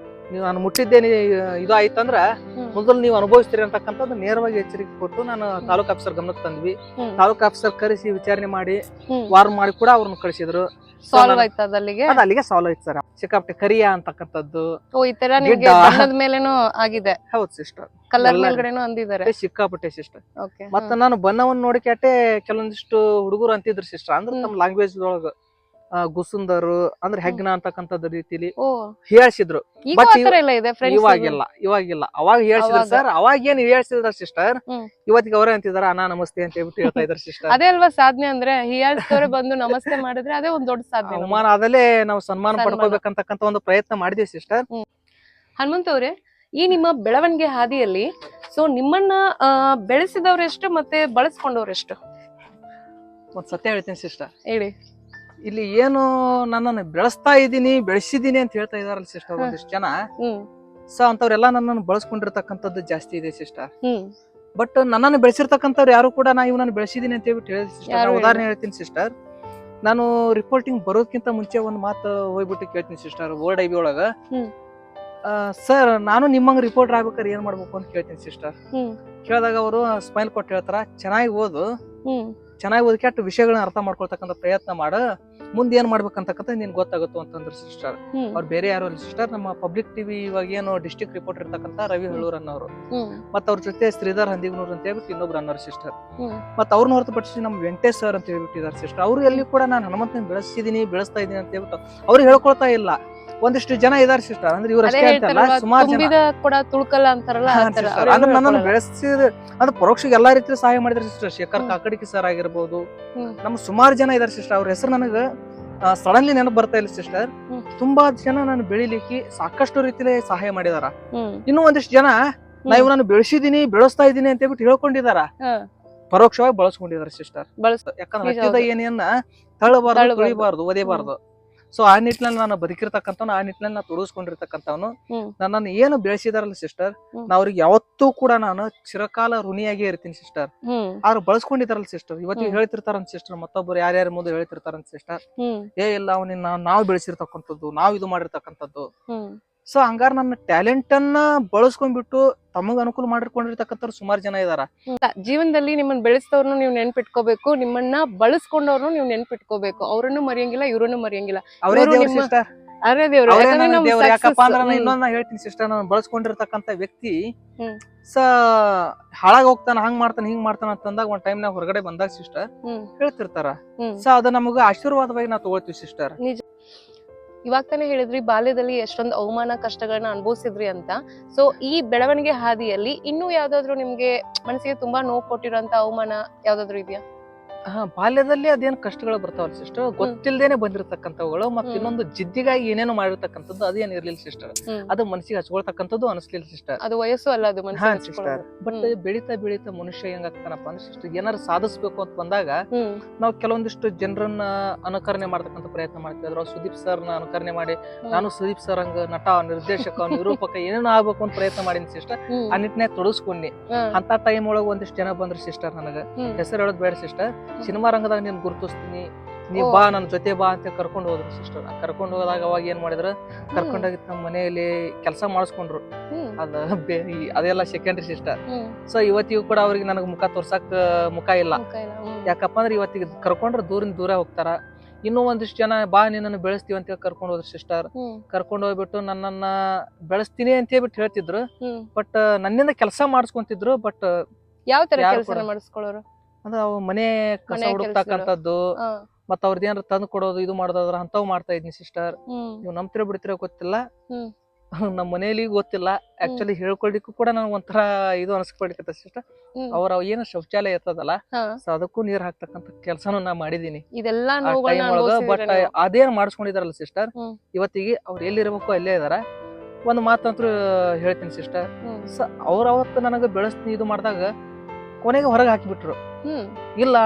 ನಾನು ಮುಟ್ಟಿದ್ದೇನೆ ಇದು ಆಯ್ತಂದ್ರ ಮೊದಲು ನೀವು ಅನುಭವಿಸ್ತೀರಿ ಅಂತಕ್ಕಂಥದ್ದು ನೇರವಾಗಿ ಎಚ್ಚರಿಕೆ ಕೊಟ್ಟು ನಾನು ತಾಲೂಕ್ ಆಫೀಸರ್ ಗಮನಕ್ಕೆ ತಂದ್ವಿ. ತಾಲೂಕ್ ಆಫೀಸರ್ ಕರೆಸಿ ವಿಚಾರಣೆ ಮಾಡಿ ವಾರ್ ಮಾಡಿ ಕೂಡ ಅವ್ರನ್ನ ಕಳಿಸಿದ್ರು. ಅಲ್ಲಿಗೆ ಸಾಲ್ವ್ ಆಯ್ತು ಸರ್. ಸಿಕ್ಕಾಪಟ್ಟೆ ಕರಿಯಾ ಅಂತಕ್ಕಂಥದ್ದು ಮೇಲೇನೂ ಆಗಿದೆ. ಹೌದು ಸಿಸ್ಟರ್, ಕಲರ್ ಮೇಲ್ಗಡೆನೂ ಅಂದಿದ್ದಾರೆ ಸಿಕ್ಕಾಪಟ್ಟೆ ಸಿಸ್ಟರ್. ಮತ್ತೆ ನಾನು ಬಣ್ಣವನ್ನು ನೋಡಿಕೆಟ್ಟೆ ಕೆಲವೊಂದಿಷ್ಟು ಹುಡುಗರು ಅಂತಿದ್ರು ಸಿಸ್ಟರ್, ಅಂದ್ರೆ ತಮ್ಮ ಲ್ಯಾಂಗ್ವೇಜ್ ಒಳಗ ಗುಸುಂದರು ಅಂದ್ರೆ ಹೆಗ್ನ ಅಂತಕ್ಕಂಥದ್ದು ರೀತಿಲಿ ಹೇಳ್ಸಿದ್ರು. ಬಟ್ ಇವಾಗಿಲ್ಲ ಅವಾಗ ಹೇಳ್ಸಿದ್ರು ಸರ್. ಅವಾಗ ಏನ್ ಹೇಳ್ಸಿದ್ರ ಸಿಸ್ಟರ್, ಇವತ್ತಿಗೆ ಅವರೇ ಅಂತಿದಾರ ಅಣ್ಣ ನಮಸ್ತೆ ಅಂತ ಹೇಳ್ಬಿಟ್ಟು ಹೇಳ್ತಾ ಇದಾರೆ ಸಿಸ್ಟರ್. ಅದೇ ಅಲ್ವಾ ಸಾಧನೆ ಅಂದ್ರೆ, ಹೀಯಾಳ್ಸಿದವರೇ ಬಂದು ನಮಸ್ತೆ ಮಾಡಿದ್ರೆ ಅದೇ ಒಂದ್ ದೊಡ್ಡ ಸಾಧನೆ. ಅವಮಾನ ಆದಲೇ ನಾವು ಸನ್ಮಾನ ಪಡ್ಕೋಬೇಕಂತಕ್ಕಂಥ ಒಂದು ಪ್ರಯತ್ನ ಮಾಡಿದ್ವಿ ಸಿಸ್ಟರ್. ಹನುಮಂತ ಅವ್ರೆ, ಈ ನಿಮ್ಮ ಬೆಳವಣಿಗೆ ಹಾದಿಯಲ್ಲಿ ಸೊ ನಿಮ್ಮನ್ನ ಬೆಳೆಸಿದವರೆಷ್ಟು ಮತ್ತೆ ಬಳಸ್ಕೊಂಡವ್ರೆಷ್ಟು? ಒಂದ್ ಸತ್ಯ ಹೇಳ್ತೀನಿ ಸಿಸ್ಟರ್. ಹೇಳಿ. ಇಲ್ಲಿ ಏನು ನನ್ನನ್ನು ಬೆಳೆಸಿದೀನಿ ಅಂತ ಹೇಳ್ತಾ ಇದಾರಲ್ಲ ಸಿಸ್ಟರ್ ಒಂದಿಷ್ಟು ಜನ. ಸೊ ಅಂತವ್ರೆಲ್ಲ ನನ್ನನ್ನು ಬಳಸ್ಕೊಂಡಿರ್ತಕ್ಕಂಥದ್ದು ಜಾಸ್ತಿ ಇದೆ ಸಿಸ್ಟರ್. ಬಟ್ ನನ್ನನ್ನು ಬೆಳೆಸಿರ್ತಕ್ಕಂಥವ್ರು ಯಾರು ಕೂಡ ನಾ ಇವ್ನನ್ನು ಬೆಳೆಸಿದೀನಿ ಅಂತ ಹೇಳ್ಬಿಟ್ಟು ಹೇಳಿದ ಸಿಸ್ಟರ್. ಉದಾಹರಣೆ ಹೇಳ್ತೀನಿ ಸಿಸ್ಟರ್, ನಾನು ರಿಪೋರ್ಟಿಂಗ್ ಬರೋದಕ್ಕಿಂತ ಮುಂಚೆ ಒಂದು ಮಾತು ಹೋಗ್ಬಿಟ್ಟು ಕೇಳ್ತೀನಿ ಸಿಸ್ಟರ್. ವರ್ಡ್ IB ಒಳಗ ಸರ್ ನಾನು ನಿಮ್ಮಂಗ್ ರಿಪೋರ್ಟರ್ ಆಗ್ಬೇಕಾದ್ರೆ ಏನ್ ಮಾಡ್ಬೇಕು ಅಂತ ಕೇಳ್ತೀನಿ ಸಿಸ್ಟರ್. ಕೇಳಿದಾಗ ಅವರು ಸ್ಮೈಲ್ ಕೊಟ್ಟು ಹೇಳ್ತಾರ, ಚೆನ್ನಾಗಿ ಓದು, ಚೆನ್ನಾಗಿ ಓದ್ಕ್ಯಾಟ್ ವಿಷಯಗಳನ್ನ ಅರ್ಥ ಮಾಡ್ಕೊಳ್ತಕ್ಕಂಥ ಪ್ರಯತ್ನ ಮಾಡ ಮುಂದೆ ಏನ್ ಮಾಡ್ಬೇಕಂತಕ್ಕಂಥ ನಿನ್ ಗೊತ್ತಾಗುತ್ತೋ ಅಂತಂದ್ರೆ ಸಿಸ್ಟರ್. ಅವ್ರು ಬೇರೆ ಯಾರು ಅಲ್ಲ ಸಿಸ್ಟರ್, ನಮ್ಮ ಪಬ್ಲಿಕ್ ಟಿವಿ ಇವಾಗ ಏನು ಡಿಸ್ಟ್ರಿಕ್ಟ್ ರಿಪೋರ್ಟರ್ ಇರ್ತಕ್ಕಂಥ ರವಿ ಹಳ್ಳೂರ್ ಅನ್ನೋರು, ಮತ್ತ ಅವ್ರ ಜೊತೆ ಶ್ರೀಧರ್ ಹಂದಿಗನೂರ್ ಅಂತ ಹೇಳ್ಬಿಟ್ಟು ಇನ್ನೊಬ್ರು ಅನ್ನೋರು ಸಿಸ್ಟರ್. ಮತ್ತ ಅವ್ರನ್ನ ಹೊರತುಪಡಿಸಿ ನಮ್ಮ ವೆಂಕಟೇಶ್ ಸರ್ ಅಂತ ಹೇಳ್ಬಿಟ್ಟಿದ್ದಾರೆ ಸಿಸ್ಟರ್. ಅವ್ರು ಎಲ್ಲಿ ಕೂಡ ನಾನು ಹನುಮಂತನ ಬೆಳೆಸ್ತಾ ಇದೀನಿ ಅಂತ ಹೇಳ್ಬಿಟ್ಟು ಅವ್ರು ಹೇಳ್ಕೊಳ್ತಾ ಇಲ್ಲ. ಒಂದಿಷ್ಟು ಜನ ಇದಾರೆ ಸಿಸ್ಟರ್, ಅಂದ್ರೆ ಇವ್ರು ಅಷ್ಟೇ ಅಂತಲ್ಲ, ಸುಮಾರು ಜನ ಕೂಡ ತುಳ್ಕಲ್ಲ ಅಂತಾರಲ್ಲ ಅಂದ್ರೆ ನನ್ನನ್ನು ಬೆಳೆಸಿದ ಅದು ಪರೋಕ್ಷ ಎಲ್ಲಾ ರೀತಿ ಸಹಾಯ ಮಾಡಿದ್ರೆ ಸಿಸ್ಟರ್. ಶೇಖರ್ ಕಾಕಡಿಕಿ ಸರ್ ಆಗಿರ್ಬೋದು, ನಮ್ಮ ಸುಮಾರು ಜನ ಇದಾರೆ ಸಿಸ್ಟರ್. ಅವ್ರ ಹೆಸರು ನನಗ ಸಡನ್ಲಿ ನೆನಪು ಬರ್ತಾ ಇಲ್ಲ ಸಿಸ್ಟರ್. ತುಂಬಾ ಜನ ನಾನು ಬೆಳಿಲಿಕ್ಕೆ ಸಾಕಷ್ಟು ರೀತಿಲಿ ಸಹಾಯ ಮಾಡಿದಾರ. ಇನ್ನು ಒಂದಿಷ್ಟು ಜನ ನಾ ಇವ್ ನಾನು ಬೆಳೆಸ್ತಾ ಇದೀನಿ ಅಂತ ಹೇಳ್ಬಿಟ್ಟು ಹೇಳ್ಕೊಂಡಿದಾರ, ಪರೋಕ್ಷವಾಗಿ ಬಳಸ್ಕೊಂಡಿದಾರೆ ಸಿಸ್ಟರ್. ಯಾಕಂದ್ರೆ ಹತ್ತಿದ ಏನೇನ ತಳ್ಳಬಾರ್ದು, ತುಳಿಬಾರ್ದು, ಒದೇಬಾರ್ದು. ಸೊ ಆ ನಿಟ್ಟಿನಲ್ಲಿ ನಾನು ಬದುಕಿರ್ತಕ್ಕಂಥವ್ನು, ಆ ನಿಟ್ಟಿನಲ್ಲಿ ನಾನು ತೊಡಗಿಸ್ಕೊಂಡಿರ್ತಕ್ಕಂಥವ್ನು. ನನ್ನನ್ನು ಏನು ಬೆಳೆಸಿದಾರಲ್ಲ ಸಿಸ್ಟರ್, ನಾ ಅವ್ರಿಗೆ ಯಾವತ್ತೂ ಕೂಡ ನಾನು ಚಿರಕಾಲ ಋಣಿಯಾಗಿ ಇರ್ತೀನಿ ಸಿಸ್ಟರ್. ಅವ್ರು ಬಳಸ್ಕೊಂಡಿದಾರಲ್ಲ ಸಿಸ್ಟರ್, ಇವತ್ತಿಗೆ ಹೇಳ್ತಿರ್ತಾರಂತ ಸಿಸ್ಟರ್, ಮತ್ತೊಬ್ಬರು ಯಾರ್ಯಾರ ಮುಂದೆ ಹೇಳ್ತಿರ್ತಾರಂತ ಸಿಸ್ಟರ್, ಇಲ್ಲ ಅವನಿನ್ನ ನಾವು ಬೆಳೆಸಿರ್ತಕ್ಕಂಥದ್ದು, ನಾವು ಇದು ಮಾಡಿರ್ತಕ್ಕಂಥದ್ದು. ಸೊ ಹಂಗಾರ ನನ್ನ ಟ್ಯಾಲೆಂಟ್ ಅನ್ನ ಬಳಸ್ಕೊಂಡ್ಬಿಟ್ಟು ತಮಗ್ ಅನುಕೂಲ ಮಾಡಿಕೊಂಡಿರ್ತಕ್ಕಂಥವ್ರು ಸುಮಾರು ಜನ ಇದಾರ. ಜೀವನದಲ್ಲಿ ನಿಮ್ಮನ್ನ ಬೆಳೆಸಿದವ್ರನ್ನು ನೀವು ನೆನ್ಪಿಟ್ಕೋಬೇಕು, ನಿಮ್ಮನ್ನ ಬಳಸ್ಕೊಂಡವ್ರನ್ನು ನೀವು ನೆನ್ಪಿಟ್ಕೋಬೇಕು. ಅವ್ರನ್ನು ಮರೆಯಂಗಿಲ್ಲ, ಇವ್ರನ್ನು ಮರೆಯಂಗಿಲ್ಲ. ಅವರೇ ದೇವ್ರ ಸಿಸ್ಟರ್, ಯಾಕಪ್ಪ ಅಂದ್ರೆ ಇನ್ನೊಂದ್ ಹೇಳ್ತೀನಿ ಸಿಸ್ಟರ್, ನಾನು ಬಳಸ್ಕೊಂಡಿರ್ತಕ್ಕಂಥ ವ್ಯಕ್ತಿ ಹಾಳಾಗ್ ಹೋಗ್ತಾನ, ಹಂಗ್ ಮಾಡ್ತಾನ, ಹಿಂಗ್ ಮಾಡ್ತಾನ ಅಂತಂದಾಗ ಒಂದ್ ಟೈಮ್ ನಾಗ ಹೊರಗಡೆ ಬಂದಾಗ ಸಿಸ್ಟರ್ ಹೇಳ್ತಿರ್ತಾರ. ಸೊ ಅದು ನಮಗ ಆಶೀರ್ವಾದವಾಗಿ ನಾವು ತಗೊಳ್ತೀವಿ ಸಿಸ್ಟರ್. ಇವಾಗ ತಾನೇ ಹೇಳಿದ್ರಿ ಬಾಲ್ಯದಲ್ಲಿ ಎಷ್ಟೊಂದು ಅವಮಾನ ಕಷ್ಟಗಳನ್ನ ಅನುಭವಿಸಿದ್ರಿ ಅಂತ. ಸೊ ಈ ಬೆಳವಣಿಗೆ ಹಾದಿಯಲ್ಲಿ ಇನ್ನೂ ಯಾವ್ದಾದ್ರು ನಿಮ್ಗೆ ಮನಸ್ಸಿಗೆ ತುಂಬಾ ನೋವು ಕೊಟ್ಟಿರೋಂತ ಅವಮಾನ ಯಾವ್ದಾದ್ರು ಇದೆಯಾ? ಬಾಲ್ಯದಲ್ಲಿ ಅದೇನ್ ಕಷ್ಟಗಳು ಬರ್ತಾವಲ್ಲ ಸಿಸ್ಟರ್, ಗೊತ್ತಿಲ್ದೇನೆ ಬಂದಿರತಕ್ಕಂಥವುಗಳು. ಮತ್ತೆ ಇನ್ನೊಂದು ಜಿದ್ದಿಗಾಗಿ ಏನೇನು ಮಾಡಿರ್ತಕ್ಕಂಥದ್ದು ಅದೇನ್ ಇರ್ಲಿಲ್ಲ ಸಿಸ್ಟರ್. ಅದು ಮನಸ್ಸಿಗೆ ಹಚ್ಕೊಳ್ತಕ್ಕಂಥದ್ದು ಅನಿಸ್ಲಿಲ್ಲ ಸಿಸ್ಟರ್. ಅದು ವಯಸ್ಸು ಅಲ್ಲ, ಅದು ಸಿಸ್ಟರ್. ಬಟ್ ಬೆಳೀತಾ ಮನುಷ್ಯ ಹೆಂಗಾಗ್ತಾನಪ್ಪ ಅಂದ್ರೆ ಸಿಸ್ಟರ್, ಏನಾರು ಸಾಧಿಸ್ಬೇಕು ಅಂತ ಬಂದಾಗ ನಾವು ಕೆಲವೊಂದಿಷ್ಟು ಜನರನ್ನ ಅನುಕರಣೆ ಮಾಡ್ತಕ್ಕಂಥ ಪ್ರಯತ್ನ ಮಾಡ್ತೀವಿ. ಅದ್ರ ಸುದೀಪ್ ಸರ್ನ ಅನುಕರಣೆ ಮಾಡಿ ನಾನು ಸುದೀಪ್ ಸರ್ ಹಂಗ ನಟ, ನಿರ್ದೇಶಕ, ನಿರೂಪಕ ಏನೇನೋ ಆಗ್ಬೇಕು ಅಂತ ಪ್ರಯತ್ನ ಮಾಡೀನಿ ಸಿಸ್ಟರ್. ಆ ನಿಟ್ಟಿನಾಗ ತೊಡಗಿಸ್ಕೊಂಡಿ. ಅಂತ ಟೈಮ್ ಒಳಗ ಒಂದಿಷ್ಟು ಜನ ಬಂದ್ರು ಸಿಸ್ಟರ್, ನನಗ ಹೆಸರು ಹೇಳೋದ್ ಬೇಡ ಸಿಸ್ಟರ್, ಸಿನಿಮಾ ರಂಗದಾಗ ನೀನ್ ಗುರುತಿಸ್ತೀನಿ, ನೀ ಬಾ, ನನ್ನ ಜೊತೆ ಬಾ ಅಂತ ಕರ್ಕೊಂಡು ಹೋದ್ರು ಸಿಸ್ಟರ್. ಕರ್ಕೊಂಡು ಹೋದಾಗ ಅವಾಗ ಏನ್ ಮಾಡಿದ್ರ, ಕರ್ಕೊಂಡೋಗಿ ನಮ್ಮ ಮನೆಯಲ್ಲಿ ಕೆಲಸ ಮಾಡಿಸ್ಕೊಂಡ್ರು. ಅದೆಲ್ಲ ಸೆಕೆಂಡ್ರಿ ಸಿಸ್ಟರ್. ಸೊ ಇವತ್ತಿಗೂ ಕೂಡ ಅವ್ರಿಗೆ ನನಗ್ ಮುಖ ತೋರ್ಸಕ್ ಮುಖ ಇಲ್ಲ. ಯಾಕಪ್ಪ ಅಂದ್ರೆ ಇವತ್ತಿಗೆ ಕರ್ಕೊಂಡ್ರೆ ದೂರ ಹೋಗ್ತಾರ. ಇನ್ನೂ ಒಂದಿಷ್ಟು ಜನ ಬಾ ನಿನ್ನನ್ನು ಬೆಳೆಸ್ತೀವಿ ಅಂತ ಕರ್ಕೊಂಡು ಹೋದ್ರು ಸಿಸ್ಟರ್. ಕರ್ಕೊಂಡು ಹೋಗ್ಬಿಟ್ಟು ನನ್ನನ್ನ ಬೆಳೆಸ್ತೀನಿ ಅಂತ ಹೇಳ್ಬಿಟ್ಟು ಹೇಳ್ತಿದ್ರು. ಬಟ್ ನನ್ನಿಂದ ಕೆಲಸ ಮಾಡಿಸ್ಕೊಂತಿದ್ರು. ಬಟ್ ಯಾವ ತರ ಕೆಲಸ ಮಾಡಿಸ್ಕೊಳ್ಳೋರು ಅಂದ್ರೆ ಅವ್ ಮನೆ ಕಸ ಹುಡುಕ್ತಕ್ಕಂಥದ್ದು, ಮತ್ತ ಅವ್ರದ್ದು ಏನಾರ ತಂದು ಕೊಡೋದು, ಇದು ಮಾಡೋದ್ರ ಅಂತವ್ ಮಾಡ್ತಾ ಇದ್ನಿ ಸಿಸ್ಟರ್. ನೀವು ನಂಬ್ತಿರೋ ಬಿಡ್ತಿರೋ ಗೊತ್ತಿಲ್ಲ, ನಮ್ಮ ಮನೇಲಿ ಗೊತ್ತಿಲ್ಲ. ಆಕ್ಚುಲಿ ಹೇಳ್ಕೊಳ್ಲಿಕ್ಕೂ ಕೂಡ ನನಗೆ ಒಂಥರ ಇದು ಅನ್ಸ್ಕೊಳ್ಲಿಕ್ಕೆ ಸಿಸ್ಟರ್. ಅವ್ರ ಏನು ಶೌಚಾಲಯ ಇರ್ತದಲ್ಲ, ಸೊ ಅದಕ್ಕೂ ನೀರ್ ಹಾಕ್ತಕ್ಕಂಥ ಕೆಲ್ಸನೂ ನಾ ಮಾಡಿದೀನಿ ಟೈಮ್ ಒಳಗ. ಬಟ್ ಅದೇನ್ ಮಾಡಿಸ್ಕೊಂಡಿದಾರಲ್ಲ ಸಿಸ್ಟರ್, ಇವತ್ತಿಗೆ ಅವ್ರು ಎಲ್ಲಿರ್ಬೇಕು ಅಲ್ಲೇ ಇದಾರ. ಒಂದ್ ಮಾತಂತೂ ಹೇಳ್ತೀನಿ ಸಿಸ್ಟರ್, ಅವ್ರ ಅವತ್ತು ನನಗ ಬೆಳೆಸ್ತೀನಿ ಇದು ಮಾಡಿದಾಗ ಕೊನೆಗೆ ಹೊರಗೆ ಹಾಕಿಬಿಟ್ರು. ಇಲ್ಲ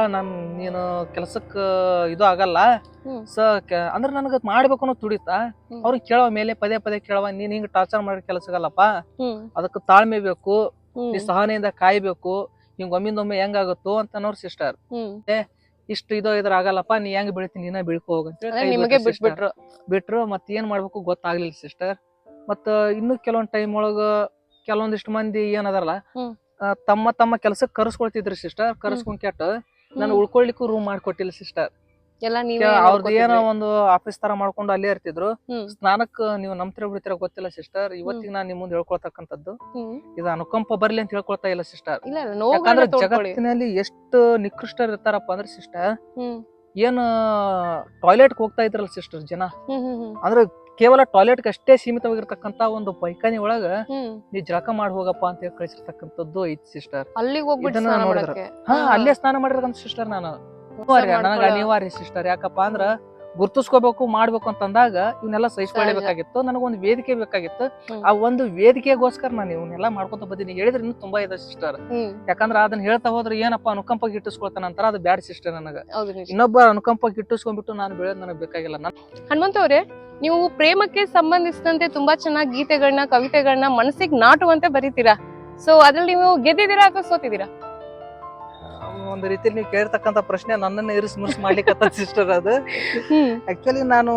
ನೀನು ಕೆಲ್ಸಕ್ಕ ಇದು ಆಗಲ್ಲ ಅಂದ್ರೆ ನನಗ ಮಾಡ್ಬೇಕು ಅನ್ನೋ ತುಡಿತ. ಅವ್ರಿಗೆ ಕೇಳವ ಮೇಲೆ ಪದೇ ಕೇಳವ, ನೀನ್ ಹಿಂಗ್ ಟಾರ್ಚರ್ ಮಾಡಿ ಕೆಲಸಗಲ್ಲಪ್ಪ, ಅದಕ್ಕೆ ತಾಳ್ಮೆ ಬೇಕು, ನೀ ಸಹನೆಯಿಂದ ಕಾಯ್ಬೇಕು, ಹಿಂಗ್ ಒಮ್ಮಿಂದೊಮ್ಮೆ ಹೆಂಗಾಗುತ್ತೋ ಅಂತ ಅನ್ನೋರ್ ಸಿಸ್ಟರ್. ಇಷ್ಟು ಇದ್ರ ಆಗಲ್ಲಪ್ಪ, ನೀ ಹೆಂಗ್ ಬೆಳಿತೀನಿ, ನೀನ ಬೆಳ್ಕೊ ಹೋಗಂತ ಬಿಟ್ರು. ಮತ್ ಏನ್ ಮಾಡ್ಬೇಕು ಗೊತ್ತಾಗ್ಲಿಲ್ಲ ಸಿಸ್ಟರ್. ಮತ್ತ ಇನ್ನು ಕೆಲವೊಂದ್ ಟೈಮ್ ಒಳಗ ಕೆಲವೊಂದಿಷ್ಟು ಮಂದಿ ಏನದಾರಲ್ಲ, ತಮ್ಮ ಕೆಲ್ಸಕ್ಕೆ ಕರ್ಸ್ಕೊಳ್ತಿದ್ರು ಸಿಸ್ಟರ್. ಕರ್ಸ್ಕೊಂಡ್ ಕೆಟ್ಟ ನಾನು ಉಳ್ಕೊಳ್ಲಿಕ್ಕೂ ರೂಮ್ ಮಾಡ್ಕೊಟ್ಟಿಲ್ಲ ಸಿಸ್ಟರ್. ಅವ್ರದ್ದು ಏನೋ ಒಂದು ಆಫೀಸ್ ತರ ಮಾಡ್ಕೊಂಡು ಅಲ್ಲೇ ಇರ್ತಿದ್ರು. ಸ್ನಾನಕ್ ನೀವು ನಂಬ್ತಿರ ಬಿಡ್ತಿರ ಗೊತ್ತಿಲ್ಲ ಸಿಸ್ಟರ್, ಇವತ್ತಿಗೆ ನಾನ್ ನಿಮ್ ಮುಂದೆ ಹೇಳ್ಕೊಳ್ತಕ್ಕಂಥದ್ದು ಇದು ಅನುಕಂಪ ಬರ್ಲಿ ಅಂತ ಹೇಳ್ಕೊಳ್ತಾ ಇಲ್ಲ ಸಿಸ್ಟರ್. ಯಾಕಂದ್ರೆ ಜಗತ್ತಿನಲ್ಲಿ ಎಷ್ಟು ನಿಕೃಷ್ಟರು ಇರ್ತಾರಪ್ಪ ಅಂದ್ರೆ ಸಿಸ್ಟರ್, ಏನ್ ಟಾಯ್ಲೆಟ್ ಹೋಗ್ತಾ ಇದ್ರಲ್ಲ ಸಿಸ್ಟರ್ ಜನ, ಅಂದ್ರೆ ಕೇವಲ ಟಾಯ್ಲೆಟ್ ಅಷ್ಟೇ ಸೀಮಿತವಾಗಿರ್ತಕ್ಕಂತ ಒಂದು ಪೈಖಾನಿ ಒಳಗ ನೀ ಜಳಕ ಮಾಡಿ ಹೋಗಪ್ಪ ಅಂತ ಹೇಳಿ ಕಳಿಸಿರ್ತಕ್ಕಂಥದ್ದು ಐತಿ ಸಿಸ್ಟರ್. ನೋಡಿದ್ರ ಅಲ್ಲೇ ಸ್ನಾನ ಮಾಡಿರ್ತಕ್ಕಂಥ ಸಿಸ್ಟರ್ ನಾನು ನನಗ ಅನಿವಾರ್ಯ ಸಿಸ್ಟರ್. ಯಾಕಪ್ಪ ಅಂದ್ರ ಗುರ್ತಿಸ್ಕೋಬೇಕು ಮಾಡ್ಬೇಕು ಅಂತಂದಾಗ ಇವನ್ನೆಲ್ಲ ಸಹಿಸ್ಕೊಳ್ಳಬೇಕಾಗಿತ್ತು. ನನಗೊಂದು ವೇದಿಕೆ ಬೇಕಾಗಿತ್ತು. ಆ ಒಂದು ವೇದಿಕೆಗೋಸ್ಕರ ನಾನು ಇವನ್ನೆಲ್ಲ ಮಾಡ್ಕೊತ ಬಂದಿನಿ. ಹೇಳಿದ್ರೆ ಇನ್ನೂ ತುಂಬಾ ಇದೆ ಸಿಸ್ಟರ್. ಯಾಕಂದ್ರ ಅದನ್ನ ಹೇಳ್ತಾ ಹೋದ್ರೆ ಏನಪ್ಪಾ ಅನುಕಂಪ ಗಿಟ್ಟಿಸ್ಕೊಳ್ತಾನ ಅಂತಾರ, ಅದು ಬ್ಯಾಡ್ ಸಿಸ್ಟರ್. ನನಗ ಇನ್ನೊಬ್ಬ ಅನುಕಂಪ ಗಿಟ್ಟಿಸ್ಕೊಂಡ್ಬಿಟ್ಟು ನಾನು ಬೆಳೆಯೋದು ನನಗ್ ಬೇಕಾಗಿಲ್ಲ. ಹನುಮಂತ ಅವ್ರೆ, ನೀವು ಪ್ರೇಮಕ್ಕೆ ಸಂಬಂಧಿಸಿದಂತೆ ತುಂಬಾ ಚೆನ್ನಾಗಿ ಗೀತೆಗಳನ್ನ, ಕವಿತೆಗಳನ್ನ ಮನಸ್ಸಿಗೆ ನಾಟುವಂತೆ ಬರೀತೀರಾ. ಸೊ ಅದ್ರಲ್ಲಿ ನೀವು ಗೆದ್ದಿದ್ದೀರಾ ಅಥವಾ ಸೋತಿದ್ದೀರಾ? ಒಂದು ರೀತಿ ನೀವು ಕೇಳಿರ್ತಕ್ಕಂಥ ಪ್ರಶ್ನೆ ನನ್ನನ್ನ ಇರಿಸಿ ಮುರಿಸಿ ಮಾಡ್ಲಿಕ್ಕೆ ಸಿಸ್ಟರ್. ಅದು ಆಕ್ಚುಲಿ ನಾನು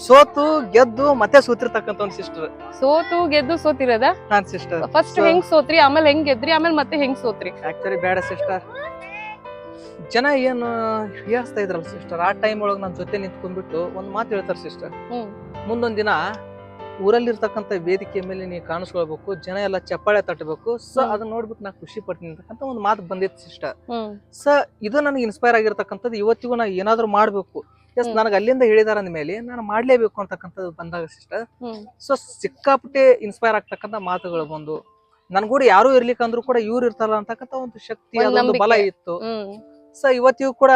ಸೋತು ಗೆದ್ದು ಮತ್ತೆ ಸೋತಿರ್ತಕ್ಕಂಥ ಒಂದು ಸಿಸ್ಟರ್. ಸೋತು ಗೆದ್ದು ಸೋತಿರೋದ? ನಾನ್ ಸಿಸ್ಟರ್ ಫಸ್ಟ್ ಹೆಂಗ್ ಸೋತ್ರಿ, ಆಮೇಲೆ ಹೆಂಗ್ ಗೆದ್ರಿ, ಆಮೇಲೆ ಮತ್ತೆ ಹೆಂಗ್ ಸೋತ್ರಿ? ಆಕ್ಚುಲಿ ಬೇಡ ಸಿಸ್ಟರ್, ಜನ ಏನು ಹೇಳ್ತಾ ಇದ್ರಲ್ಲ ಸಿಸ್ಟರ್, ಆ ಟೈಮ್ ಒಳಗೆ ನನ್ನ ಜೊತೆ ನಿಂತ್ಕೊಂಡ್ಬಿಟ್ಟು ಒಂದ್ ಮಾತು ಹೇಳ್ತಾರೆ ಸಿಸ್ಟರ್, ಹ್ಮ್ ಮುಂದೊಂದ್ ದಿನ ಊರಲ್ಲಿರ್ತಕ್ಕಂಥ ವೇದಿಕೆ ಮೇಲೆ ನೀವು ಕಾಣಿಸ್ಕೊಳ್ಬೇಕು, ಜನ ಎಲ್ಲ ಚಪ್ಪಾಳೆ ತಟ್ಟಬೇಕು. ಸೊ ಅದನ್ನ ನೋಡ್ಬಿಟ್ಟು ನಾ ಖುಷಿ ಪಡ್ತೀನಿ ಅಂತಕ್ಕಂಥ ಒಂದು ಮಾತು ಬಂದಿತ್ತು ಸಿಸ್ಟರ್. ಹ್ಮ್ ಸೊ ಇದು ನನಗೆ ಇನ್ಸ್ಪೈರ್ ಆಗಿರ್ತಕ್ಕಂಥದ್ದು. ಇವತ್ತಿಗೂ ನಾ ಏನಾದ್ರು ಮಾಡ್ಬೇಕು, ಎಸ್ ನನಗೆ ಅಲ್ಲಿಂದ ಹೇಳಿದಾರ ಅಂದ್ಮೇಲೆ ನಾನು ಮಾಡ್ಲೇಬೇಕು ಅಂತಕ್ಕಂಥದ್ದು ಬಂದಾಗ ಸಿಸ್ಟರ್, ಹ್ಮ್ ಸೊ ಸಿಕ್ಕಾಪಟ್ಟೆ ಇನ್ಸ್ಪೈರ್ ಆಗ್ತಕ್ಕಂಥ ಮಾತುಗಳು ಬಂದು ನನ್ಗೂಡ ಯಾರು ಇರ್ಲಿಕ್ಕಂದ್ರೂ ಕೂಡ ಇವ್ರು ಇರ್ತಾರ ಅಂತಕ್ಕಂಥ ಒಂದು ಶಕ್ತಿ, ಒಂದ್ ಅದೊಂದು ಬಲ ನಂಬಿಕೆ. ಇತ್ತು. ಹ್ಮ್ ಸೊ ಇವತ್ತಿಗೂ ಕೂಡ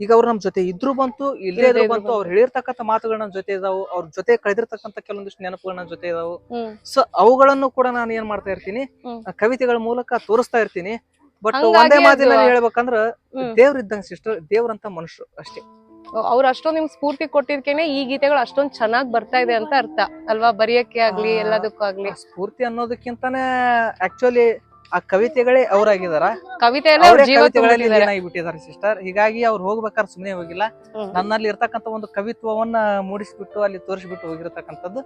ಈಗ ಅವ್ರು ನಮ್ ಜೊತೆ ಇದ್ರು ಬಂತು, ಇಲ್ಲೇ ಇದ್ರು ಇದ್ರು ಬಂತು, ಅವ್ರು ಹೇಳಿರ್ತಕ್ಕಂಥ ಮಾತುಗಳು ನನ್ನ ಜೊತೆ ಇದಾವು, ಅವ್ರ ಜೊತೆ ಕಳೆದಿರ್ತಕ್ಕಂಥ ಕೆಲವೊಂದಿಷ್ಟು ನೆನಪುಗಳು ನನ್ನ ಜೊತೆ ಇದಾವು. ಹ್ಮ್ ಸೊ ಅವುಗಳನ್ನು ಕೂಡ ನಾನು ಏನ್ ಮಾಡ್ತಾ ಇರ್ತೀನಿ, ಹ್ಮ್. ಕವಿತೆಗಳ ಮೂಲಕ ತೋರಿಸ್ತಾ ಇರ್ತೀನಿ. ಬಟ್ ಹಂಗಾಗಿ ಒಂದೇ ಮಾತಿನಲ್ಲಿ ಅದು- ಹೇಳ್ಬೇಕಂದ್ರ ಹ್ಮ್. ದೇವ್ರ ಇದ್ದಂಗ ಸಿಸ್ಟರ್, ದೇವ್ರಂತ ಮನುಷ್ಯರು ಅಷ್ಟೇ. ಅವ್ರು ಅಷ್ಟೊಂದ್ ನಿಮ್ಗೆ ಸ್ಫೂರ್ತಿ ಕೊಟ್ಟಿರ್ಕೇನೆ ಈ ಗೀತೆಗಳು ಅಷ್ಟೊಂದ್ ಚೆನ್ನಾಗ್ ಬರ್ತಾ ಇದೆ ಅಂತ ಅರ್ಥ ಅಲ್ವಾ? ಬರೆಯಕ್ಕೆ ಆಗ್ಲಿ ಎಲ್ಲದಕ್ಕೂ ಆಗ್ಲಿ. ಆ ಸ್ಫೂರ್ತಿ ಅನ್ನೋದಕ್ಕಿಂತಾನೆ ಆಕ್ಚುಲಿ ಆ ಕವಿತೆಗಳೇ ಅವರಾಗಿದಾರ, ಕವಿತೆ ಎಲ್ಲ ಅವರೇ ಜೀವ ಕವಿತೆಗಳಲ್ಲಿ ತುಂಬಿಟ್ಟಿದ್ದಾರೆ. ಲೀನಾಗಿಬಿಟ್ಟಿದ್ದಾರೆ ಸಿಸ್ಟರ್. ಹೀಗಾಗಿ ಅವ್ರು ಹೋಗ್ಬೇಕಾದ್ರೆ ಸುಮ್ಮನೆ ಹೋಗಿಲ್ಲ, ಹ್ಮ್. ನನ್ನಲ್ಲಿ ಇರ್ತಕ್ಕಂಥ ಒಂದು ಕವಿತ್ವವನ್ನ ಮೂಡಿಸ್ಬಿಟ್ಟು ಅಲ್ಲಿ ತೋರಿಸ್ಬಿಟ್ಟು ಹೋಗಿರತಕ್ಕಂಥದ್ದು.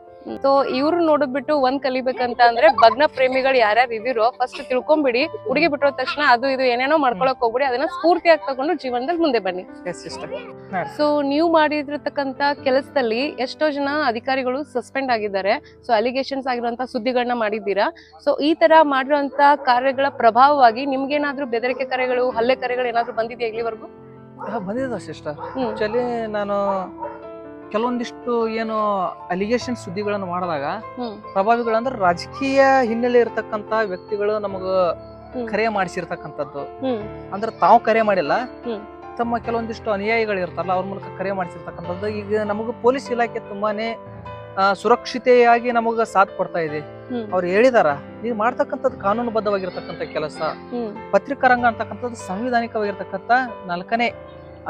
ಸೊ ಇವ್ರು ನೋಡ್ಬಿಟ್ಟು ಒಂದ್ ಕಲಿಬೇಕಂತ ಅಂದ್ರೆ ಭಗ್ನ ಪ್ರೇಮಿಗಳು ಯಾರ್ಯಾರು ಇದಿರೋ ಫಸ್ಟ್ ತಿಳ್ಕೊಂಬಿಡಿ. ಹುಡುಗಿ ಬಿಟ್ಟಿರೋ ತಕ್ಷಣ ಅದು ಇದು ಏನೇನೋ ಮಾಡ್ಕೊಳಕ್ ಹೋಗ್ಬಿಡಿ, ಅದನ್ನ ಸ್ಫೂರ್ತಿಯಾಗಿ ತಗೊಂಡು ಜೀವನದಲ್ಲಿ ಮುಂದೆ ಬನ್ನಿ. S sister. ಸೊ ನೀವು ಮಾಡಿದಿರ್ತಕ್ಕಂತ ಕೆಲಸದಲ್ಲಿ ಎಷ್ಟೋ ಜನ ಅಧಿಕಾರಿಗಳು ಸಸ್ಪೆಂಡ್ ಆಗಿದ್ದಾರೆ. ಸೊ ಅಲಿಗೇಷನ್ಸ್ ಆಗಿರುವಂತ ಸುದ್ದಿಗಳನ್ನ ಮಾಡಿದ್ದೀರಾ. ಸೊ ಈ ತರ ಮಾಡಿರುವಂತ ಕಾರ್ಯಗಳ ಪ್ರಭಾವವಾಗಿ ನಿಮ್ಗೇನಾದ್ರೂ ಬೆದರಿಕೆ ಕರೆಗಳು, ಹಲ್ಲೆ ಕರೆಗಳು ಏನಾದ್ರೂ ಬಂದಿದೆಯಾ ಇಲ್ಲಿವರೆಗೂ? ಬಂದಿದೆ ಸಿಸ್ಟರ್. ಹ್ಮ್. ಆಕ್ಚುಲಿ ನಾನು ಕೆಲವೊಂದಿಷ್ಟು ಏನು ಅಲಿಗೇಷನ್ ಸುದ್ದಿಗಳನ್ನು ಮಾಡಿದಾಗ ಹ್ಮ್ ಪ್ರಭಾವಿಗಳಂದ್ರೆ ರಾಜಕೀಯ ಹಿನ್ನೆಲೆ ಇರತಕ್ಕಂತ ವ್ಯಕ್ತಿಗಳು ನಮಗ ಹ್ಮ್. ಕರೆ ಮಾಡಿಸಿರ್ತಕ್ಕಂಥದ್ದು. ಹ್ಮ್ ಅಂದ್ರೆ ತಾವು ಕರೆ ಮಾಡಿಲ್ಲ, ಹ್ಮ್. ತಮ್ಮ ಕೆಲವೊಂದಿಷ್ಟು ಅನುಯಾಯಿಗಳು ಇರ್ತಾರಲ್ಲ ಅವ್ರ ಮೂಲಕ ಕರೆ ಮಾಡಿಸಿರ್ತಕ್ಕಂಥದ್ದು. ಈಗ ನಮಗ ಪೊಲೀಸ್ ಇಲಾಖೆ ತುಂಬಾನೇ ಸುರಕ್ಷಿತೆಯಾಗಿ ನಮಗ ಸಾಥ್ ಕೊಡ್ತಾ ಇದೆ. ಹ್ಮ್ ಅವ್ರು ಹೇಳಿದಾರ, ನೀವು ಮಾಡ್ತಕ್ಕಂಥದ್ದು ಕಾನೂನುಬದ್ಧವಾಗಿರ್ತಕ್ಕಂಥ ಕೆಲಸ, ಹ್ಮ್ ಪತ್ರಿಕಾ ರಂಗ ಅಂತಕ್ಕಂಥದ್ದು ಸಂವಿಧಾನಿಕವಾಗಿರ್ತಕ್ಕಂಥ 4ನೇ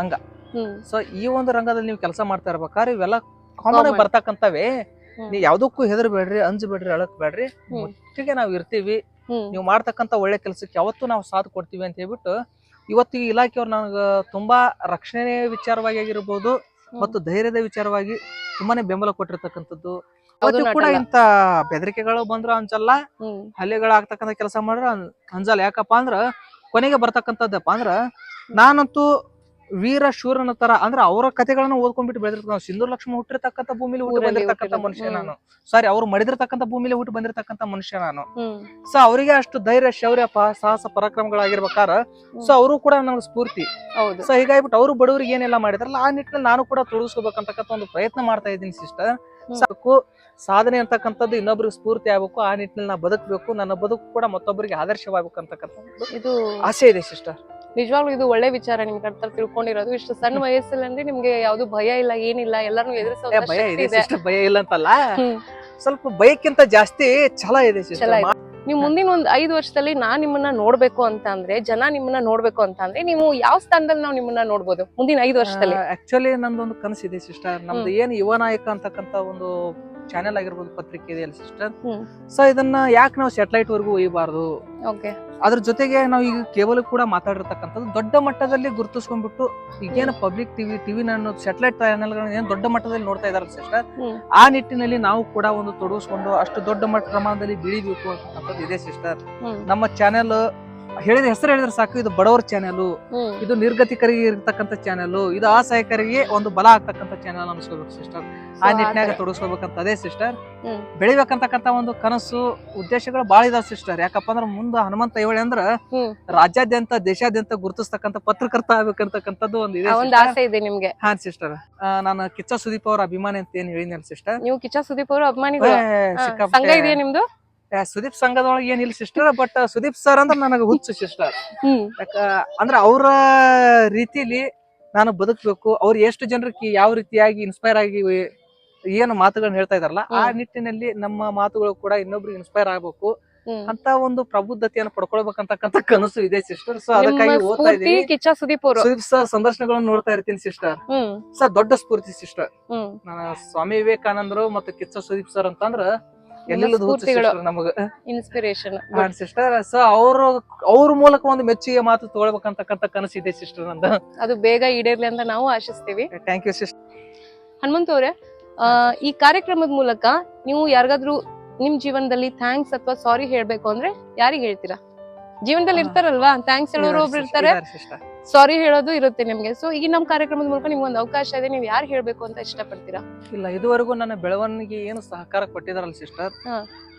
ಅಂಗ. ಹ್ಮ್ ಸೊ ಈ ಒಂದು ರಂಗದಲ್ಲಿ ನೀವು ಕೆಲಸ ಮಾಡ್ತಾ ಇರ್ಬೇಕಾದ್ರೆ ಇವೆಲ್ಲ ಕಾಮನ್ ಆಗಿ Common. ಬರ್ತಕ್ಕಂಥವೇ. ಹ್ಮ್. ನೀವು ಯಾವ್ದಕ್ಕೂ ಹೆದರ್ಬೇಡ್ರಿ, ಅಂಜಬೇಡ್ರಿ, ಅಳಕ್ಬೇಡ್ರಿ, ಹ್ಮ್. ಮುಟ್ಟಿಗೆ ನಾವು ಇರ್ತೀವಿ, ಹ್ಮ್ ನೀವು ಮಾಡ್ತಕ್ಕಂಥ ಒಳ್ಳೆ ಕೆಲಸಕ್ಕೆ ಯಾವತ್ತೂ ನಾವು ಸಾಥ್ ಕೊಡ್ತೀವಿ ಅಂತ ಹೇಳ್ಬಿಟ್ಟು ಇವತ್ತಿಗೆ ಇಲಾಖೆಯವ್ರು ನನಗೆ ತುಂಬಾ ರಕ್ಷಣೆ ವಿಚಾರವಾಗಿ ಆಗಿರ್ಬೋದು ಮತ್ತು ಧೈರ್ಯದ ವಿಚಾರವಾಗಿ ತುಂಬಾನೇ ಬೆಂಬಲ ಕೊಟ್ಟಿರ್ತಕ್ಕಂಥದ್ದು. ಅವತ್ತು ಕೂಡ ನಟಲ್ಲ. ಇಂತ ಬೆದರಿಕೆಗಳು ಬಂದ್ರ ಅಂಜಲ್ಲ, ಹ್ಮ್ ಹಲ್ಲೆಗಳಾಗ್ತಕ್ಕಂಥ ಕೆಲಸ ಮಾಡಿದ್ರ ಅಂಜಲ್ಲ. ಯಾಕಪ್ಪ ಅಂದ್ರ ಕೊನೆಗೆ ಬರ್ತಕ್ಕಂಥದ್ದಪ್ಪ ಅಂದ್ರ ನಾನಂತೂ ವೀರ ಶೂರನ ತರ ಅಂದ್ರೆ ಅವರ ಕಥೆಗಳನ್ನ ಓದ್ಕೊಂಡ್ಬಿಟ್ಟು ಬೆಳೆದಿರ್ತಾನ. ನಾವು ಸಿಂಧೂರ್ ಲಕ್ಷ್ಮಣ ಹುಟ್ಟಿರ್ತಕ್ಕಂಥ ಭೂಮಿಲಿ ಹುಟ್ಟು ಊರಲ್ಲಿ ಬಂದಿರ್ತಕ್ಕಂಥ ಹುಟ್ಟಿರೋದು. ಮನುಷ್ಯ ಹ್ಮ್. ನಾನು. ಸಾರಿ, ಅವ್ರು ಮಡಿದಿರ್ತಕ್ಕಂಥ ಭೂಮಿಲಿ ಹುಟ್ಟು ಬಂದಿರ್ತಕ್ಕಂಥ ಮನುಷ್ಯ ನಾನು. ಹ್ಮ್ ಸೊ ಅವರಿಗೆ ಅಷ್ಟು ಧೈರ್ಯ, ಶೌರ್ಯ, ಸಾಹಸ ಪರಾಕ್ರಮಗಳಾಗಿರ್ಬೇಕಾರ ಸೊ ಅವರು ಕೂಡ ನಮ್ಗೆ ಸ್ಫೂರ್ತಿ. ಹೌದು. ಸೊ ಹೀಗಾಗ್ಬಿಟ್ಟು ಅವರು ಬಡವರಿಗೆ ಏನೆಲ್ಲ ಮಾಡಿದ್ರಲ್ಲ ಆ ನಿಟ್ಟಿನಲ್ಲಿ ನಾನು ಕೂಡ ತೊಡಗಿಸ್ಕೋಬೇಕಂತಕ್ಕಂಥ ಒಂದು ಪ್ರಯತ್ನ ಮಾಡ್ತಾ ಇದ್ದೀನಿ ಸಿಸ್ಟರ್. ಸಾಕು ಸಾಧನೆ ಅಂತಕ್ಕಂಥದ್ದು ಇನ್ನೊಬ್ರಿಗೆ ಸ್ಫೂರ್ತಿ ಆಗ್ಬೇಕು, ಆ ನಿಟ್ಟಿನಲ್ಲಿ ನಾ ಬದುಕಬೇಕು, ನನ್ನ ಬದುಕು ಕೂಡ ಮತ್ತೊಬ್ಬರಿಗೆ ಆದರ್ಶವಾಗಬೇಕು ಅಂತಕ್ಕಂಥದ್ದು ಇದು ಆಸೆ ಇದೆ ಸಿಸ್ಟರ್. ನಿಜವಾಗ್ಲೂ ಇದು ಒಳ್ಳೆ ವಿಚಾರ ನಿಮ್ ಕಡೆ ತಿಳ್ಕೊಂಡಿರೋದು. ಇಷ್ಟು ಸಣ್ಣ ವಯಸ್ಸಲ್ಲಿ ಅಂದ್ರೆ ನಿಮ್ಗೆ ಯಾವ್ದು ಭಯ ಇಲ್ಲ, ಏನಿಲ್ಲ, ಎಲ್ಲಾನು ಎದುರಿಸೋ ಭಯ ಇದೆ ಇದೆ. ಸಿಸ್ಟರ್, ಭಯ ಇಲ್ಲ ಅಂತಲ್ಲ, ಹ್ಮ್. ಸ್ವಲ್ಪ ಭಯಕ್ಕಿಂತ ಜಾಸ್ತಿ ಛಲ ಇದೆ ಛಲ ಸಿಸ್ಟರ್. ಇದೆ. ನೀವು ಮುಂದಿನ ಒಂದ್ 5 ವರ್ಷದಲ್ಲಿ ನಾನ್ ನಿಮ್ಮನ್ನ ನೋಡ್ಬೇಕು ಅಂತ ಅಂದ್ರೆ, ಜನ ನಿಮ್ಮನ್ನ ನೋಡ್ಬೇಕು ಅಂತ ಅಂದ್ರೆ ನೀವು ಯಾವ ಸ್ಥಾನದಲ್ಲಿ ನಾವು ನಿಮ್ಮನ್ನ ನೋಡ್ಬೋದು ಮುಂದಿನ 5 ವರ್ಷದಲ್ಲಿ? ಆಕ್ಚುಲಿ ನಂದೊಂದು ಕನಸಿದೆ ಸಿಸ್ಟರ್. ನಮ್ದು ಏನು ಯುವ ನಾಯಕ ಅಂತಕ್ಕಂತ ಒಂದು ಚಾನೆಲ್ ಆಗಿರ್ಬೋದು, ಪತ್ರಿಕೆ ಇದೆಯಲ್ಲ ಸಿಸ್ಟರ್. ಹ್ಮ್. ಸೊ ಇದನ್ನ ಯಾಕೆ ನಾವು ಸ್ಯಾಟಲೈಟ್ ವರ್ಗೂ ಒಯ್ಯಬಾರ್ದು? ಓಕೆ. ಅದ್ರ ಜೊತೆಗೆ ನಾವು ಈಗ ಕೇಬಲ್ ಕೂಡ ಮಾತಾಡಿರ್ತಕ್ಕಂಥದ್ದು ದೊಡ್ಡ ಮಟ್ಟದಲ್ಲಿ ಗುರುತಿಸ್ಕೊಂಡ್ಬಿಟ್ಟು ಈಗೇನು ಪಬ್ಲಿಕ್ ಟಿವಿ ನಾನು ಸ್ಯಾಟಲೈಟ್ ಚಾನೆಲ್ಗಳನ್ನ ಏನು ದೊಡ್ಡ ಮಟ್ಟದಲ್ಲಿ ನೋಡ್ತಾ ಇದಾರಲ್ಲ ಸಿಸ್ಟರ್, ಹ್ಮ್. ಆ ನಿಟ್ಟಿನಲ್ಲಿ ನಾವು ಕೂಡ ಒಂದು ತೊಡಗಿಸ್ಕೊಂಡು ಅಷ್ಟು ದೊಡ್ಡ ಮಟ್ಟ ಪ್ರಮಾಣದಲ್ಲಿ ಬೆಳಿಬೇಕು ಅಂತಕ್ಕಂಥದ್ದು ಇದೆ ಸಿಸ್ಟರ್. ಹ್ಮ್. ನಮ್ಮ ಚಾನೆಲ್ ಹೇಳಿದ ಹೆಸರು ಹೇಳಿದ್ರೆ ಸಾಕು, ಇದು ಬಡವರ ಚಾನೆಲ್, ಹ್ಮ್. ಇದು ನಿರ್ಗತಿಕರಿಗೆ ಇರ್ತಕ್ಕಂಥ ಚಾನೆಲ್, ಇದು ಅಸಹಾಯಕರಿಗೆ ಒಂದು ಬಲ ಆಗ್ತಕ್ಕಂಥ ಚಾನೆಲ್ ಅನ್ಸ್ಕೋಬೇಕು ಸಿಸ್ಟರ್. ಆ ನಿಟ್ಟಿನಾಗ ತೊಡಗಿಸ್ಕೋಬೇಕಂತ ಅದೇ ಸಿಸ್ಟರ್. ಹ್ಮ್. ಬೆಳಿಬೇಕಂತಕ್ಕಂಥ ಒಂದು ಕನಸು ಉದ್ದೇಶಗಳು ಬಾಳ ಇದಾವ ಸಿಸ್ಟರ್. ಯಾಕಪ್ಪ ಅಂದ್ರ ಮುಂದ ಹನುಮಂತ ಐಹೊಳೆ ಅಂದ್ರ ಹ್ಮ್. ರಾಜ್ಯಾದ್ಯಂತ ದೇಶಾದ್ಯಂತ ಗುರುತಿಸ್ತಕ್ಕಂಥ ಪತ್ರಕರ್ತ ಆಗ್ಬೇಕಂತಕ್ಕಂಥದ್ದು ಒಂದು ಇದೆ ಒಂದ್ sister. ಆಸೆ ಇದೆ ನಿಮ್ಗೆ. ಹಾ ಸಿಸ್ಟರ್, ನಾನು ಕಿಚ್ಚ ಸುದೀಪ್ ಅವರ ಅಭಿಮಾನಿ ಅಂತ ಏನ್ ಹೇಳಿದ್ನಲ್ಲ ಸಿಸ್ಟರ್. ನೀವು ಕಿಚ್ಚ ಸುದೀಪ್ ಅವರು ಅಭಿಮಾನಿಗಳು. ಸಂಘ ಇದೆಯಾ ನಿಮ್ದು? ಸುದೀಪ್ ಸಂಘದೊಳಗೆ ಏನಿಲ್ಲ ಸಿಸ್ಟರ್, ಬಟ್ ಸುದೀಪ್ ಸರ್ ಅಂದ್ರೆ ನನಗೆ ಹುಚ್ಚು ಸಿಸ್ಟರ್. ಹ್ಮ್. ಅಂದ್ರೆ ಅವರ ರೀತಿಲಿ ನಾನು ಬದುಕಬೇಕು, ಅವ್ರು ಎಷ್ಟು ಜನರಿಗೆ ಯಾವ ರೀತಿಯಾಗಿ ಇನ್ಸ್ಪೈರ್ ಆಗಿ ಏನು ಮಾತುಗಳನ್ನ ಹೇಳ್ತಾ ಇದಾರಲ್ಲ ಆ ನಿಟ್ಟಿನಲ್ಲಿ ನಮ್ಮ ಮಾತುಗಳು ಕೂಡ ಇನ್ನೊಬ್ರಿಗೆ ಇನ್ಸ್ಪೈರ್ ಆಗ್ಬೇಕು ಅಂತ ಒಂದು ಪ್ರಬುದ್ಧತೆಯನ್ನು ಪಡ್ಕೊಳ್ಬೇಕಂತಕ್ಕಂಥ ಕನಸು ಇದೆ ಸಿಸ್ಟರ್. ಸೊ ಅದಕ್ಕಾಗಿ ಓದ್ತಾ ಇದ್ದೀನಿ. ಕಿಚ್ಚ ಸುದೀಪ್ ಅವರು ಸುದೀಪ್ ಸರ್ ಸಂದರ್ಶನಗಳನ್ನು ನೋಡ್ತಾ ಇರ್ತೀನಿ ಸಿಸ್ಟರ್. ಸರ್ ದೊಡ್ಡ ಸ್ಫೂರ್ತಿ ಸಿಸ್ಟರ್. ಸ್ವಾಮಿ ವಿವೇಕಾನಂದರು ಮತ್ತು ಕಿಚ್ಚ ಸುದೀಪ್ ಸರ್ ಅಂತಂದ್ರ ಎಲ್ಲೆಲ್ಲದ ನಮಗ ಇನ್ಸ್ಪಿರೇಷನ್ ಸಿಸ್ಟರ್. ಸೊ ಅವ್ರ ಮೂಲಕ ಒಂದು ಮೆಚ್ಚುಗೆ ಮಾತು ತಗೊಳ್ಬೇಕಂತಕ್ಕಂಥ ಕನಸಿದೆ ಸಿಸ್ಟರ್ ನಂದು. ಅದು ಬೇಗ ಈಡೇರ್ಲಿ ಅಂತ ನಾವು ಆಶಿಸ್ತೀವಿ. Thank you sister. ಹನುಮಂತ ಅವರೇ, ಈ ಕಾರ್ಯಕ್ರಮದ ಮೂಲಕ ನೀವು ಯಾರಿಗಾದ್ರೂ ನಿಮ್ ಜೀವನದಲ್ಲಿ ಥ್ಯಾಂಕ್ಸ್ ಅಥವಾ ಸಾರಿ ಹೇಳ್ಬೇಕು ಅಂದ್ರೆ ಯಾರಿಗ್ ಹೇಳ್ತೀರಾ? ಜೀವನದಲ್ಲಿ ಇರ್ತಾರಲ್ವಾ ಥ್ಯಾಂಕ್ಸ್ ಹೇಳೋರು ಒಬ್ರು ಇರ್ತಾರೆ. ಸಾರಿ ಹೇಳೋದು ಇರುತ್ತೆ ನಿಮ್ಗೆ. ಸೊ ಈ ನಮ್ ಕಾರ್ಯಕ್ರಮದ ಮೂಲಕ ನಿಮ್ಗೆ ಒಂದು ಅವಕಾಶ ಇದೆ, ನೀವ್ ಯಾರು ಹೇಳ್ಬೇಕು ಅಂತ ಇಷ್ಟಪಡ್ತೀರಾ? ಇಲ್ಲ, ಇದುವರೆಗೂ ನನ್ನ ಬೆಳವಣಿಗೆ ಏನು ಸಹಕಾರ ಕೊಟ್ಟಿದಾರಲ್ಲ ಸಿಸ್ಟರ್, ಹಾ.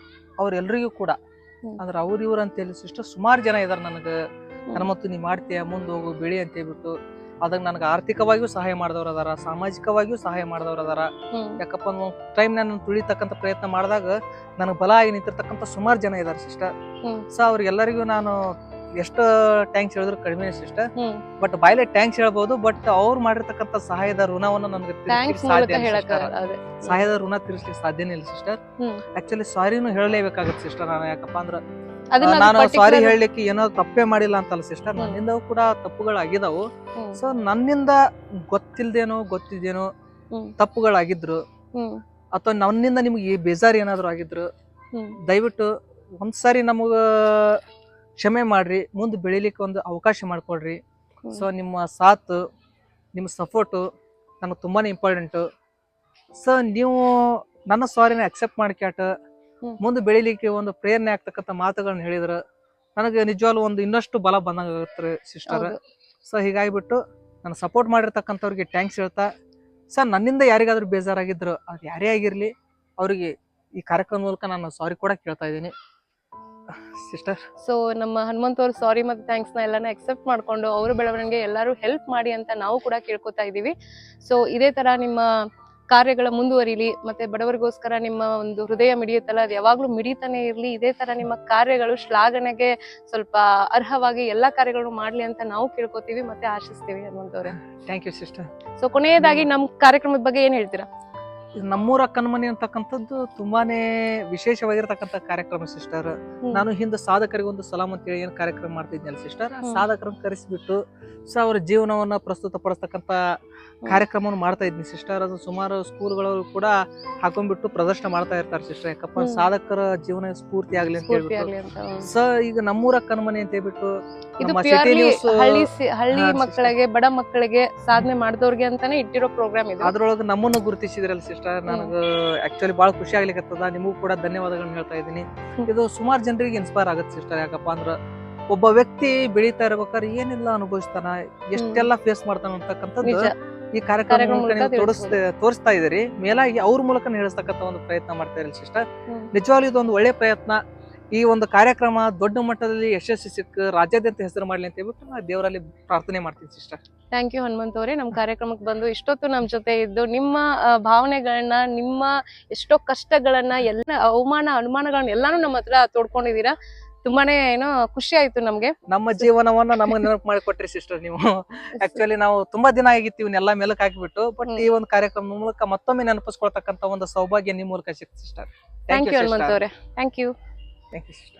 ಅವ್ರೆಲ್ರಿಗೂ ಕೂಡ ಅಂದ್ರೆ ಅವ್ರ ಇವ್ರ ಅಂತ ಹೇಳಿ ಸಿಸ್ಟರ್ ಸುಮಾರು ಜನ ಇದಾರೆ ನನಗೆ. ಹನುಮಂತು ನೀ ಮಾಡ್ತೀಯ, ಮುಂದೆ ಹೋಗು ಬೆಳಿ ಅಂತ ಹೇಳ್ಬಿಟ್ಟು ಅದಕ್ಕೆ ನನಗೆ ಆರ್ಥಿಕವಾಗಿಯೂ ಸಹಾಯ ಮಾಡಿದವ್ರು ಅದಾರ, ಸಾಮಾಜಿಕವಾಗಿಯೂ ಸಹಾಯ ಮಾಡಿದವ್ರು ಅದಾರ. ಯಾಕಪ್ಪ ಒಂದು ಟೈಮ್ ನಾನು ತುಳಿತಕ್ಕಂಥ ಪ್ರಯತ್ನ ಮಾಡಿದಾಗ ನನಗೆ ಬಲ ಆಗಿ ನಿಂತಿರ್ತಕ್ಕಂಥ ಸುಮಾರು ಜನ ಇದಾರೆ ಸಿಸ್ಟರ್. ಸೊ ಅವ್ರಿಗೆಲ್ಲರಿಗೂ ನಾನು ಎಷ್ಟು ಟ್ಯಾಂಕ್ಸ್ ಹೇಳಿದ್ರು ಕಡಿಮೆ ಸಿಸ್ಟರ್. ಬಟ್ ಬಾಯ್ಲೆ ಟ್ಯಾಂಕ್ಸ್ ಹೇಳ್ಬೋದು, ಬಟ್ ಅವ್ರು ಮಾಡಿರ್ತಕ್ಕಂಥ ಸಹಾಯದ ಋಣವನ್ನು ನನಗೆ ಸಹಾಯದ ಋಣ ತೀರಿಸ್ಲಿಕ್ಕೆ ಸಾಧ್ಯನೇ ಇಲ್ಲ ಸಿಸ್ಟರ್. ಆಕ್ಚುಲಿ ಸಾರಿನೂ ಹೇಳಲೇಬೇಕಾಗತ್ತೆ ಸಿಸ್ಟರ್ ನಾನು. ಯಾಕಪ್ಪ ಅಂದ್ರೆ ನಾನು ಸಾರಿ ಹೇಳಲಿಕ್ಕೆ ಏನೋ ತಪ್ಪೇ ಮಾಡಿಲ್ಲ ಅಂತಲ್ಲ ಸಿಸ್ಟರ್, ನನ್ನಿಂದ ಕೂಡ ತಪ್ಪುಗಳಾಗಿದಾವು. ಸೊ ನನ್ನಿಂದ ಗೊತ್ತಿದ್ದೇನೋ ತಪ್ಪುಗಳಾಗಿದ್ರು ಅಥವಾ ನನ್ನಿಂದ ನಿಮ್ಗೆ ಬೇಜಾರ್ ಏನಾದ್ರು ಆಗಿದ್ರು ದಯವಿಟ್ಟು ಒಂದ್ಸಾರಿ ನಮಗ ಕ್ಷಮೆ ಮಾಡ್ರಿ, ಮುಂದೆ ಬೆಳಿಲಿಕ್ಕೆ ಒಂದು ಅವಕಾಶ ಮಾಡ್ಕೊಡ್ರಿ. ಸೊ ನಿಮ್ಮ ಸಾಥ್, ನಿಮ್ಮ ಸಪೋರ್ಟು ನನಗೆ ತುಂಬಾನೇ ಇಂಪಾರ್ಟೆಂಟು. ಸೊ ನೀವು ನನ್ನ ಸಾರಿನ ಅಕ್ಸೆಪ್ಟ್ ಮಾಡ್ಕ್ಯಾಟ ಮುಂದೆ ಬೆಳಿಲಿಕ್ಕೆ ಒಂದು ಪ್ರೇರಣೆ ಆಗ್ತಕ್ಕಂಥ ಮಾತುಗಳನ್ನ ಹೇಳಿದ್ರ ನನಗೆ ನಿಜವಾಗ್ಲೂ ಒಂದು ಇನ್ನಷ್ಟು ಬಲ ಬಂದಂಗ ಆಗುತ್ತೆ ಸಿಸ್ಟರ್. ಸೊ ಹೀಗಾಗಿಬಿಟ್ಟು ನಾನು ಸಪೋರ್ಟ್ ಮಾಡಿರ್ತಕ್ಕಂಥವ್ರಿಗೆ ಟ್ಯಾಂಕ್ಸ್ ಹೇಳ್ತಾ, ಸರ್ ನನ್ನಿಂದ ಯಾರಿಗಾದ್ರೂ ಬೇಜಾರಾಗಿದ್ರು ಅದು ಯಾರೇ ಆಗಿರ್ಲಿ ಅವ್ರಿಗೆ ಈ ಕಾರ್ಯಕ್ರಮ ಮೂಲಕ ನಾನು ಸಾರಿ ಕೂಡ ಕೇಳ್ತಾ ಇದ್ದೀನಿ ಸಿಸ್ಟರ್. ಸೊ ನಮ್ಮ ಹನುಮಂತ್ ಅವ್ರ ಸಾರಿ ಮತ್ತೆ ಥ್ಯಾಂಕ್ಸ್ ನ ಎಲ್ಲಾನು ಅಕ್ಸೆಪ್ಟ್ ಮಾಡ್ಕೊಂಡು ಅವ್ರ ಬೆಳವಣಿಗೆ ಎಲ್ಲರೂ ಹೆಲ್ಪ್ ಮಾಡಿ ಅಂತ ನಾವು ಕೂಡ ಕೇಳ್ಕೊತಾ ಇದೀವಿ. ಸೊ ಇದೇ ತರ ನಿಮ್ಮ ಕಾರ್ಯಗಳ ಮುಂದುವರಿಲಿ, ಮತ್ತೆ ಬಡವರಿಗೋಸ್ಕರ ನಿಮ್ಮ ಒಂದು ಹೃದಯ ಮಿಡಿಯುತ್ತಲ್ಲ ಅದು ಯಾವಾಗ್ಲೂ ಮಿಡಿತಾನೆ ಇರ್ಲಿ. ಇದೇ ತರ ನಿಮ್ಮ ಕಾರ್ಯಗಳು ಶ್ಲಾಘನೆಗೆ ಸ್ವಲ್ಪ ಅರ್ಹವಾಗಿ ಎಲ್ಲಾ ಕಾರ್ಯಗಳನ್ನು ಮಾಡ್ಲಿ ಅಂತ ನಾವು ಕೇಳ್ಕೊತೀವಿ ಮತ್ತೆ ಆಶಿಸ್ತೀವಿ ಹನುಮಂತ್ ಅವ್ರೆ. Thank you sister. ಸೊ ಕೊನೆಯದಾಗಿ ನಮ್ ಕಾರ್ಯಕ್ರಮದ ಬಗ್ಗೆ ಏನ್ ಹೇಳ್ತೀರಾ? ನಮ್ಮೂರ ಕಣ್ಮನಿ ಅಂತಕ್ಕಂಥದ್ದು ತುಂಬಾನೇ ವಿಶೇಷವಾಗಿರ್ತಕ್ಕಂಥ ಕಾರ್ಯಕ್ರಮ ಸಿಸ್ಟರ್. ನಾನು ಹಿಂದೆ ಸಾಧಕರಿಗೆ ಒಂದು ಸಲಾಮ್ ಅಂತ ಹೇಳಿ ಏನ್ ಕಾರ್ಯಕ್ರಮ ಮಾಡ್ತಿದ್ನಲ್ಲ ಸಿಸ್ಟರ್, ಸಾಧಕರನ್ನ ಕರೆಸಿಬಿಟ್ಟು ಸೊ ಅವರ ಜೀವನವನ್ನ ಪ್ರಸ್ತುತ ಪಡಿಸ್ತಕ್ಕಂಥ ಕಾರ್ಯಕ್ರಮವನ್ನು ಮಾಡ್ತಾ ಇದ್ನಿ ಸಿಸ್ಟರ್. ಅದು ಸುಮಾರು ಸ್ಕೂಲ್ಗಳು ಕೂಡ ಹಾಕೊಂಡ್ಬಿಟ್ಟು ಪ್ರದರ್ಶನ ಮಾಡ್ತಾ ಇರ್ತಾರೆ ಸಿಸ್ಟರ್. ಯಾಕಪ್ಪ ಸಾಧಕರ ಜೀವನ ಸ್ಫೂರ್ತಿ ಆಗ್ಲಿ ಅಂತ ಹೇಳ್ಬಿಟ್ಟು. ಸೊ ಈಗ ನಮ್ಮೂರ ಕಣ್ಮನಿ ಅಂತ ಹೇಳ್ಬಿಟ್ಟು ಹಳ್ಳಿ ಮಕ್ಕಳಿಗೆ, ಬಡ ಮಕ್ಕಳಿಗೆ, ಸಾಧನೆ ಮಾಡಿದವ್ರಿಗೆ ಅಂತಾನೆ ಇಟ್ಟಿರೋ ಪ್ರೋಗ್ರಾಮ್ ಇದೆ. ಅದ್ರೊಳಗೆ ನಮ್ಮನ್ನು ಗುರುತಿಸಿದ್ರಲ್ಲ ಸಿಸ್ಟರ್, ನನಗೆ ಆಕ್ಚುಲಿ ಬಹಳ ಖುಷಿ ಆಗ್ಲಿಕ್ಕತ್ತದ. ನಿಮಗೂ ಕೂಡ ಧನ್ಯವಾದಗಳನ್ನ ಹೇಳ್ತಾ ಇದ್ದೀನಿ. ಇದು ಸುಮಾರು ಜನರಿಗೆ ಇನ್ಸ್ಪೈರ್ ಆಗುತ್ತೆ ಸಿಸ್ಟರ್. ಯಾಕಪ್ಪ ಅಂದ್ರ ಒಬ್ಬ ವ್ಯಕ್ತಿ ಬೆಳೀತಾ ಇರ್ಬೇಕಾದ್ರೆ ಏನೆಲ್ಲ ಅನುಭವಿಸ್ತಾನ, ಎಷ್ಟೆಲ್ಲ ಫೇಸ್ ಮಾಡ್ತಾನ ಅಂತಕ್ಕಂಥದ್ದು ಈ ಕಾರ್ಯಕ್ರಮ ತೋರಿಸ್ತಾ ಇದೀರಿ. ಮೇಲಾಗಿ ಅವ್ರ ಮೂಲಕ ಹೇಳಿಸ್ತಕ್ಕಂಥ ಒಂದು ಪ್ರಯತ್ನ ಮಾಡ್ತಾ ಇರಲಿ ಸಿಸ್ಟರ್. ನಿಜವಾಗ್ಲೂ ಇದೊಂದು ಒಳ್ಳೆ ಪ್ರಯತ್ನ. ಈ ಒಂದು ಕಾರ್ಯಕ್ರಮ ದೊಡ್ಡ ಮಟ್ಟದಲ್ಲಿ ಯಶಸ್ವಿ ಸಿಕ್ಕ ರಾಜ್ಯಾದ್ಯಂತ ಹೆಸರು ಮಾಡ್ಲಿ ಅಂತ ಹೇಳ್ಬಿಟ್ಟು ನಾ ದೇವರಲ್ಲಿ ಪ್ರಾರ್ಥನೆ ಮಾಡ್ತೀನಿ ಸಿಸ್ಟರ್. ಥ್ಯಾಂಕ್ ಯು ಹನುಮಂತ್ ಅವರೇ, ನಮ್ಮ ಕಾರ್ಯಕ್ರಮಕ್ಕೆ ಬಂದು ಇಷ್ಟೊತ್ತು ನಮ್ಮ ಜೊತೆ ಇದ್ದು ನಿಮ್ಮ ಭಾವನೆಗಳನ್ನ, ನಿಮ್ಮ ಎಷ್ಟೋ ಕಷ್ಟಗಳನ್ನ, ಎಲ್ಲ ಅನುಮಾನಗಳನ್ನ ಎಲ್ಲಾನು ನಮ್ಮ ಹತ್ರ ತೋಡ್ಕೊಂಡಿದೀರಾ. ತುಂಬಾನೇ ಏನೋ ಖುಷಿ ಆಯ್ತು ನಮ್ಗೆ. ನಮ್ಮ ಜೀವನವನ್ನ ನಮಗೆ ನೆನಪು ಮಾಡಿಕೊಟ್ರಿ ಸಿಸ್ಟರ್ ನೀವು. ಆಕ್ಚುಲಿ ನಾವು ತುಂಬಾ ದಿನ ಆಗಿತ್ತು ಇವನ್ನೆಲ್ಲ ಮೇಲಕ್ ಹಾಕಿಬಿಟ್ಟು, ಬಟ್ ಈ ಒಂದು ಕಾರ್ಯಕ್ರಮ ಮೂಲಕ ಮತ್ತೊಮ್ಮೆ ನೆನಪಿಸ್ಕೊಳ್ತಕ್ಕಂತ ಒಂದು ಸೌಭಾಗ್ಯ ನಿಮ್ಮ ಮೂಲಕ ಸಿಕ್ತು ಸಿಸ್ಟರ್. ಥ್ಯಾಂಕ್ ಯು ಹನುಮಂತ್ ಅವರೇ. Thank you. Thank you, sister.